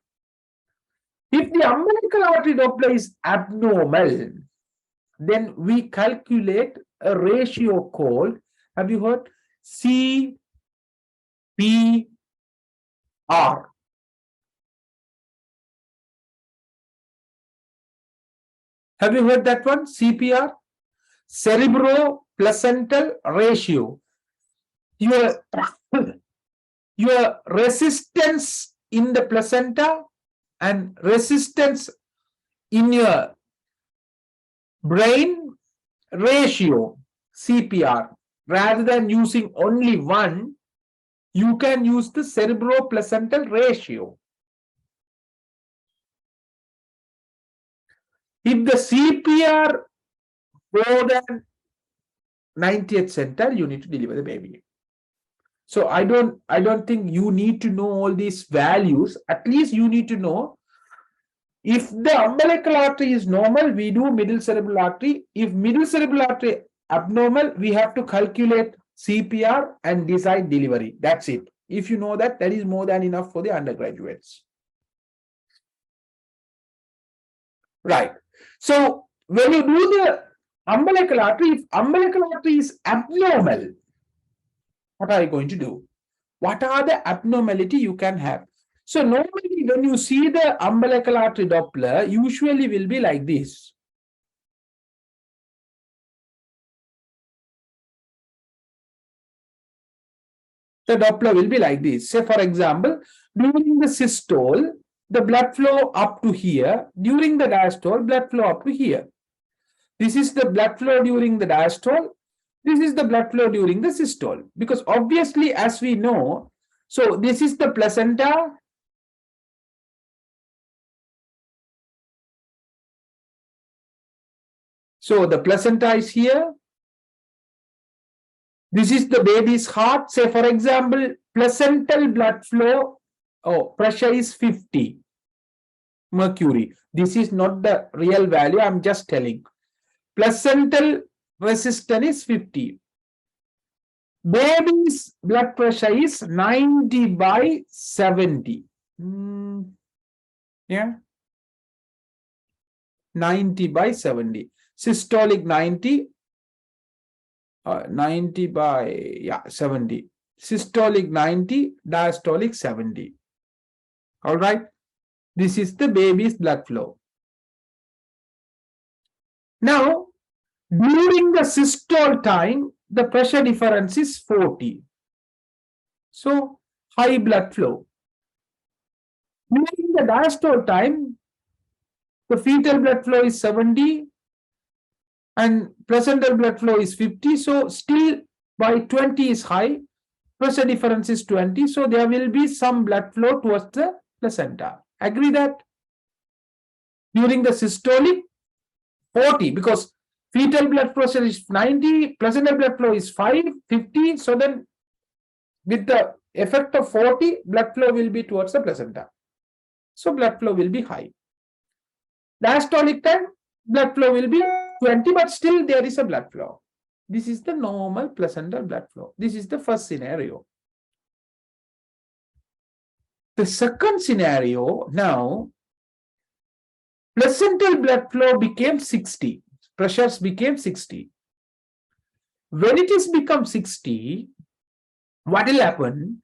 If the umbilical artery Doppler is abnormal, then we calculate a ratio called, have you heard? CPR. Have you heard that one? CPR? Cerebro-placental ratio. Your resistance in the placenta and resistance in your brain ratio, CPR. Rather than using only one, you can use the cerebro-placental ratio. If the CPR more than 90th centile, you need to deliver the baby. So I don't think you need to know all these values. At least you need to know if the umbilical artery is normal, we do middle cerebral artery. If middle cerebral artery abnormal, we have to calculate CPR and decide delivery. That's it. If you know that, that is more than enough for the undergraduates. Right. So when you do the umbilical artery, if umbilical artery is abnormal, what are you going to do? What are the abnormality you can have? So normally when you see the umbilical artery Doppler, usually will be like this. The Doppler will be like this. Say for example, during the systole, the blood flow up to here. During the diastole, blood flow up to here. This is the blood flow during the diastole. This is the blood flow during the systole. Because obviously, as we know, so this is the placenta. So the placenta is here. This is the baby's heart. Say for example, placental blood flow, pressure is 50 mercury. This is not the real value. I'm just telling. Placental resistance is 50. Baby's blood pressure is 90 by 70. Yeah. 90 by 70. Systolic 90. 90 by 70. Systolic 90, diastolic 70. All right. This is the baby's blood flow. Now, during the systole time, the pressure difference is 40. So, high blood flow. During the diastole time, the fetal blood flow is 70 and placental blood flow is 50. So, still by 20 is high. Pressure difference is 20. So, there will be some blood flow towards the placenta. Agree that? During the systolic, 40, because fetal blood pressure is 90, placental blood flow is 50. So then with the effect of 40, blood flow will be towards the placenta. So blood flow will be high. Diastolic time, blood flow will be 20, but still there is a blood flow. This is the normal placental blood flow. This is the first scenario. The second scenario, now, placental blood flow became 60. Pressures became 60. When it is become 60, what will happen?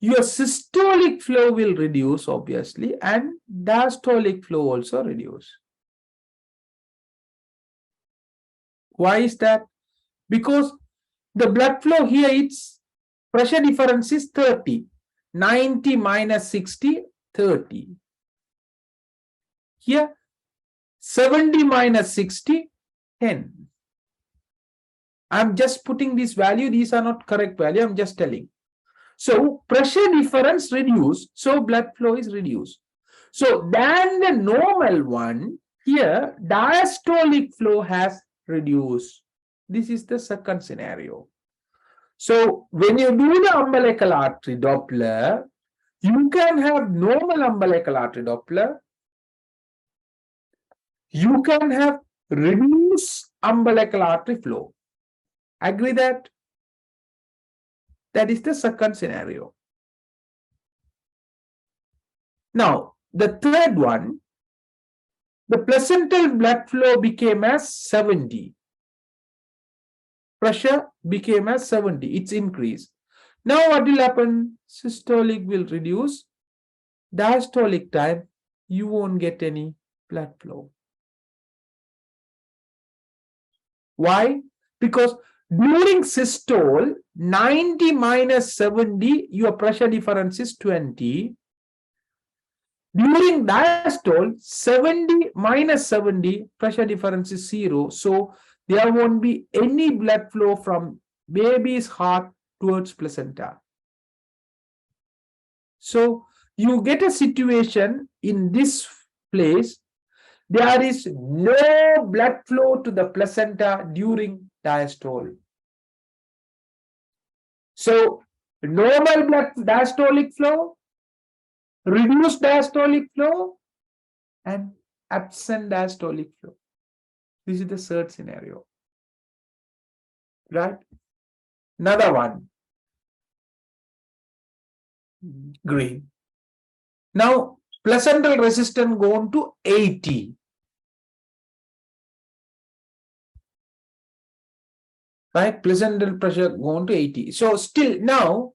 Your systolic flow will reduce, obviously, and diastolic flow also reduce. Why is that? Because the blood flow here, its pressure difference is 30. 90 minus 60, 30. Here, 70 minus 60, 10. I'm just putting this value. These are not correct value. I'm just telling. So pressure difference reduced. So blood flow is reduced. So than the normal one, here diastolic flow has reduced. This is the second scenario. So when you do the umbilical artery Doppler, you can have normal umbilical artery Doppler. You can have reduced umbilical artery flow. Agree that? That is the second scenario. Now, the third one, the placental blood flow became as 70. Pressure became as 70. It's increased. Now what will happen? Systolic will reduce. Diastolic time, you won't get any blood flow. Why? Because during systole, 90 minus 70, your pressure difference is 20. During diastole, 70 minus 70, pressure difference is 0. So there won't be any blood flow from baby's heart towards placenta. So you get a situation in this place, there is no blood flow to the placenta during diastole. So normal blood diastolic flow, reduced diastolic flow, and absent diastolic flow. This is the third scenario. Right? Another one. Green. Now, placental resistance gone to 80. Right? Placental pressure gone to 80. So still now,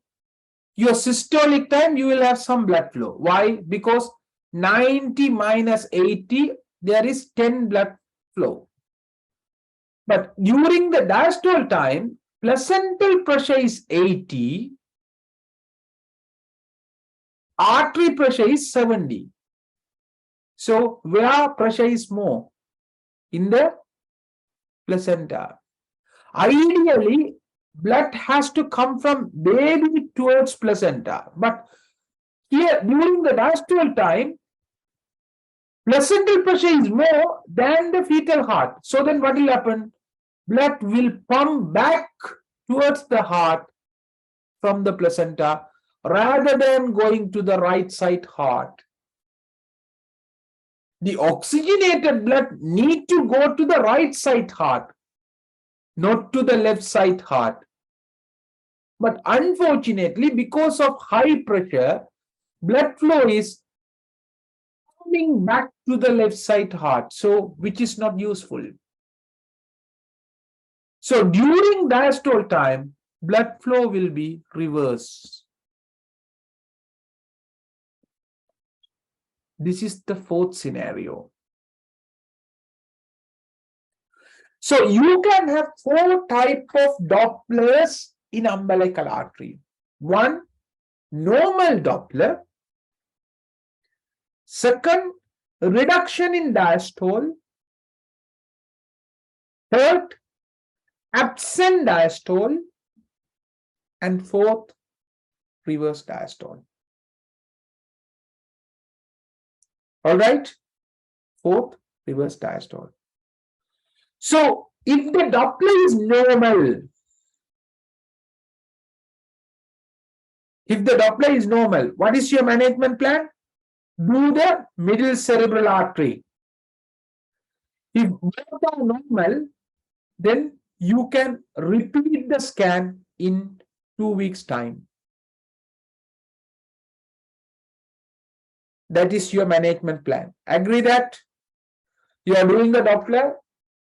your systolic time, you will have some blood flow. Why? Because 90 minus 80, there is 10 blood flow. But during the diastole time, placental pressure is 80, artery pressure is 70. So where pressure is more? In the placenta. Ideally, blood has to come from baby towards placenta. But here, during the diastole time, placental pressure is more than the fetal heart. So then what will happen? Blood will pump back towards the heart from the placenta rather than going to the right side heart. The oxygenated blood need to go to the right side heart, not to the left side heart. But unfortunately, because of high pressure, blood flow is coming back to the left side heart, so which is not useful. So during diastole time, blood flow will be reversed. This is the fourth scenario. So you can have four types of Dopplers in umbilical artery. One, normal Doppler. Second, reduction in diastole. Third, absent diastole. And fourth, reverse diastole. All right? Fourth, reverse diastole. So if the Doppler is normal, what is your management plan? Do the middle cerebral artery. If both are normal, then you can repeat the scan in 2 weeks' time. That is your management plan. Agree that you are doing the Doppler,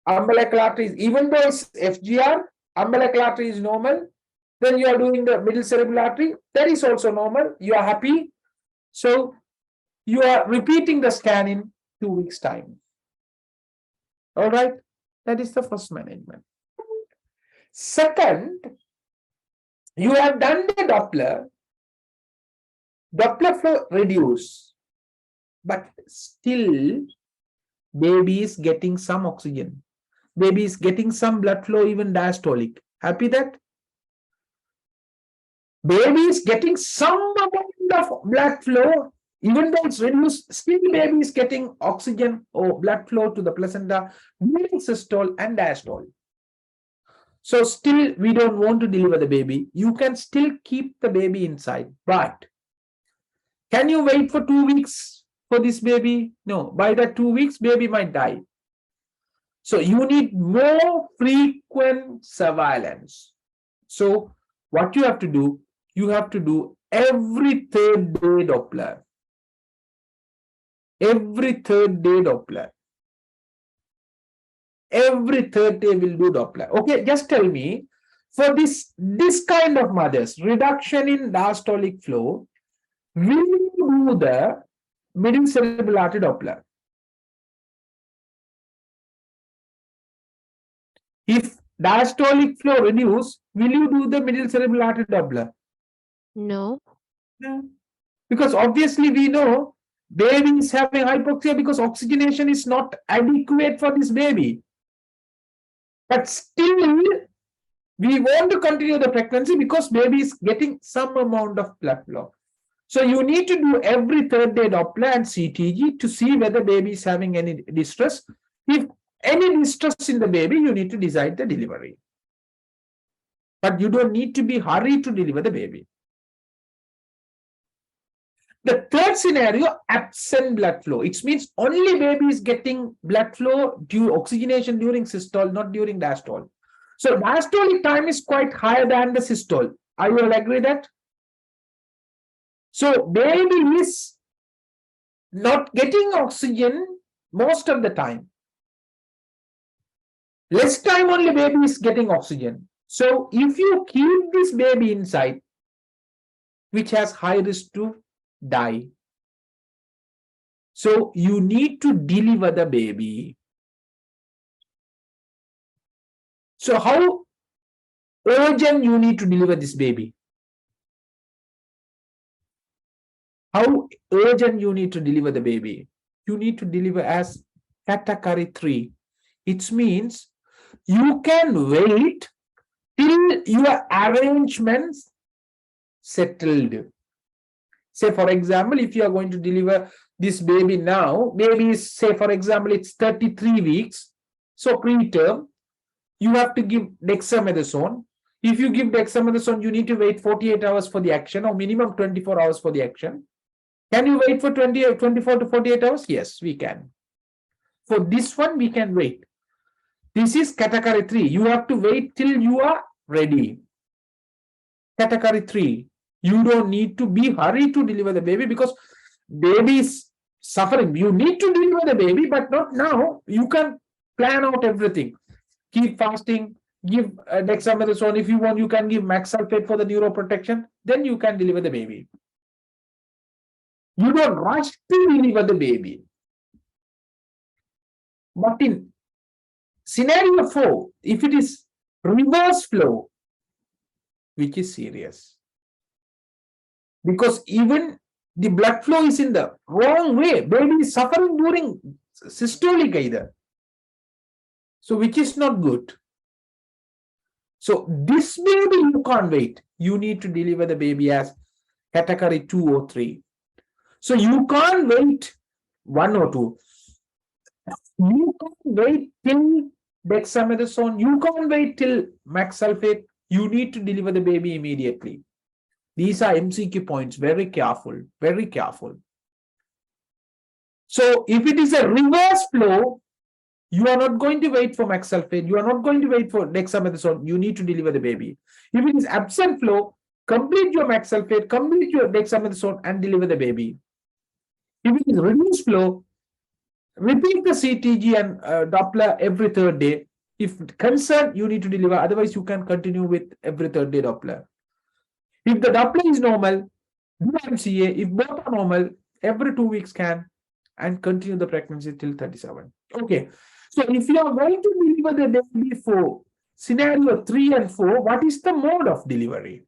umbilical artery is, even though it's FGR, umbilical artery is normal, then you are doing the middle cerebral artery, that is also normal, you are happy. So you are repeating the scan in 2 weeks' time. All right, that is the first management. Second, you have done the Doppler flow reduce, but still baby is getting some oxygen. Baby is getting some blood flow, even diastolic. Happy that? Baby is getting some amount of blood flow, even though it's reduced, still baby is getting oxygen or blood flow to the placenta during systole and diastole. So still we don't want to deliver the baby. You can still keep the baby inside, but can you wait for 2 weeks for this baby? No, by that 2 weeks, baby might die. So you need more frequent surveillance. So what you have to do, you have to do every 3rd day Doppler. Every 3rd day Doppler. Every 3rd day will do Doppler. Okay, just tell me, for this kind of mothers, reduction in diastolic flow, will you do the middle cerebral artery Doppler? If diastolic flow reduce, will you do the middle cerebral artery Doppler? No. No. Because obviously we know baby is having hypoxia because oxygenation is not adequate for this baby. But still, we want to continue the pregnancy because baby is getting some amount of blood flow. So you need to do every 3rd day Doppler and CTG to see whether baby is having any distress. If any distress in the baby, you need to decide the delivery. But you don't need to be hurried to deliver the baby. The 3rd scenario, absent blood flow. It means only baby is getting blood flow due oxygenation during systole, not during diastole. So diastolic time is quite higher than the systole. Are you all agree that? So baby is not getting oxygen most of the time. Less time only baby is getting oxygen. So if you keep this baby inside, which has high risk to die, so you need to deliver the baby. So how urgent you need to deliver this baby? How urgent you need to deliver the baby? You need to deliver as category 3. It means you can wait till your arrangements settled. Say, for example, if you are going to deliver this baby now, baby is, say, for example, it's 33 weeks. So preterm, you have to give dexamethasone. If you give dexamethasone, you need to wait 48 hours for the action or minimum 24 hours for the action. Can you wait for 24 to 48 hours? Yes, we can. For this one, we can wait. This is category 3. You have to wait till you are ready. Category 3. You don't need to be hurried to deliver the baby because baby is suffering. You need to deliver the baby, but not now. You can plan out everything. Keep fasting, give dexamethasone. If you want, you can give max sulfate for the neuroprotection. Then you can deliver the baby. You don't rush to deliver the baby. But in scenario 4, if it is reverse flow, which is serious, because even the blood flow is in the wrong way, baby is suffering during systolic either, so which is not good. So this baby you can't wait. You need to deliver the baby as category 2 or 3. So you can't wait 1 or 2. You can't wait till dexamethasone. You can't wait till max sulfate. You need to deliver the baby immediately. These are MCQ points. Very careful. Very careful. So if it is a reverse flow, You are not going to wait for max sulfate. You are not going to wait for dexamethasone. You need to deliver the baby. If it is absent flow, complete your max sulfate, complete your dexamethasone, and deliver the baby. If it is reduced flow, repeat the CTG and Doppler every third day. If concerned, you need to deliver. Otherwise, you can continue with every third day Doppler. If the Doppler is normal, do MCA. If both are normal, every 2 weeks scan and continue the pregnancy till 37. Okay. So if you are going to deliver the baby for scenario 3 and 4, what is the mode of delivery?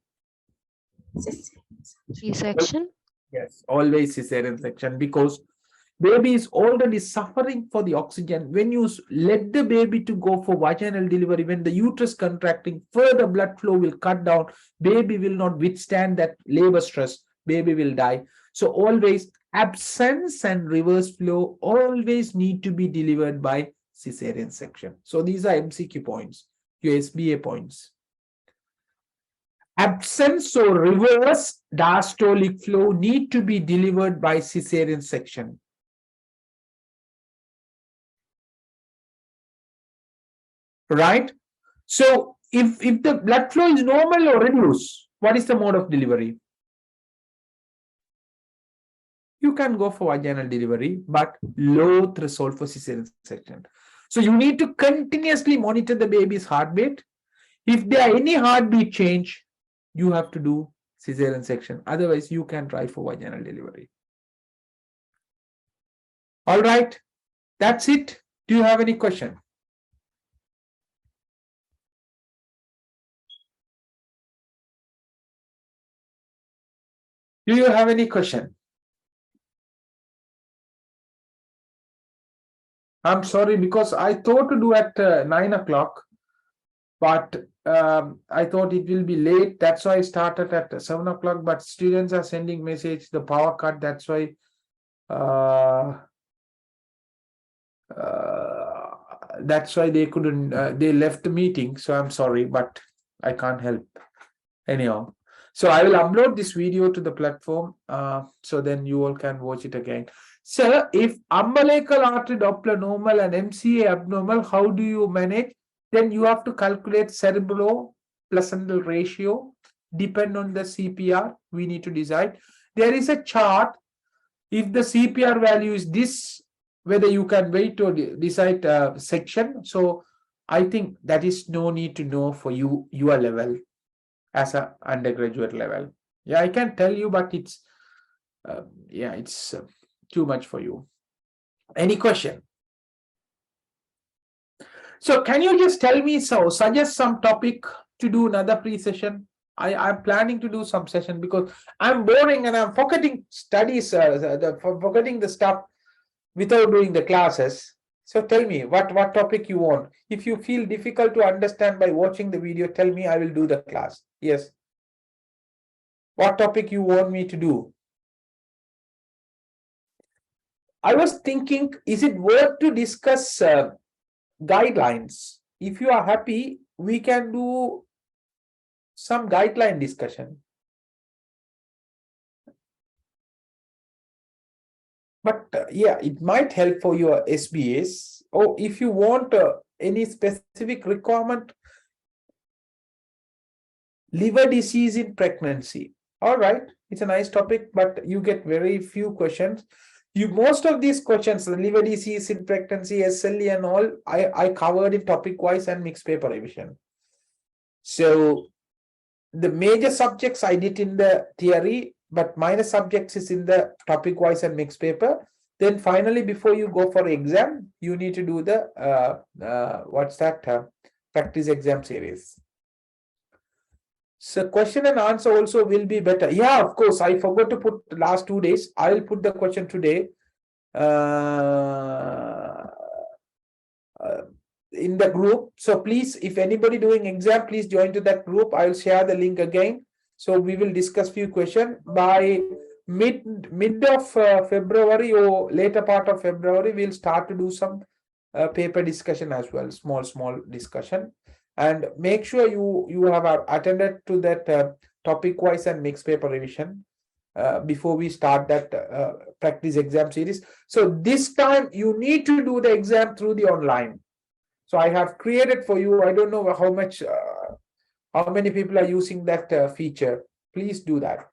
C-section. Yes, always cesarean section, because baby is already suffering for the oxygen. When you let the baby to go for vaginal delivery, when the uterus contracting, further blood flow will cut down. Baby will not withstand that labor stress. Baby will die. So always absence and reverse flow always need to be delivered by cesarean section. So these are MCQ points, your SBA points. Absence or reverse diastolic flow need to be delivered by cesarean section. Right? So if the blood flow is normal or reduced, what is the mode of delivery? You can go for vaginal delivery, but low threshold for cesarean section. So you need to continuously monitor the baby's heartbeat. If there are any heartbeat change, you have to do cesarean section. Otherwise, you can try for vaginal delivery. All right, that's it. Do you have any question? Do you have any question? I'm sorry, because I thought to do at 9 o'clock, but I thought it will be late. That's why I started at 7 o'clock, but students are sending message, the power cut. That's why they couldn't, they left the meeting. So I'm sorry, but I can't help anyhow. So I will upload this video to the platform, so then you all can watch it again. Sir, if umbilical artery Doppler normal and MCA abnormal, how do you manage? Then you have to calculate cerebro-placental ratio, depend on the CPR. We need to decide. There is a chart. If the CPR value is this, whether you can wait or decide section. So I think that is no need to know for you, your level as a undergraduate level. Yeah, I can tell you, but it's it's too much for you. Any question? So can you just tell me, so suggest some topic to do another pre-session? I'm planning to do some session because I'm boring and I'm forgetting studies, forgetting the stuff without doing the classes. So tell me what topic you want. If you feel difficult to understand by watching the video, tell me, I will do the class. Yes. What topic you want me to do? I was thinking, is it worth to discuss guidelines? If you are happy, we can do some guideline discussion. But yeah, it might help for your SBAs. Or if you want any specific requirement, liver disease in pregnancy. All right, it's a nice topic, but you get very few questions. Most of these questions, the liver disease in pregnancy, SLE and all, I covered in topic wise and mixed paper revision. So the major subjects I did in the theory, but minor subjects is in the topic wise and mixed paper. Then finally, before you go for exam, you need to do the practice exam series. So question and answer also will be better. Yeah, of course. I forgot to put the last 2 days. I will put the question today in the group. So please, if anybody doing exam, please join to that group. I will share the link again. So we will discuss few questions by mid of February or later part of February. We'll start to do some paper discussion as well, small discussion. And make sure you have attended to that topic wise and mixed paper revision. before we start that practice exam series. So this time you need to do the exam through the online. So I have created for you. I don't know how many people are using that feature. Please do that.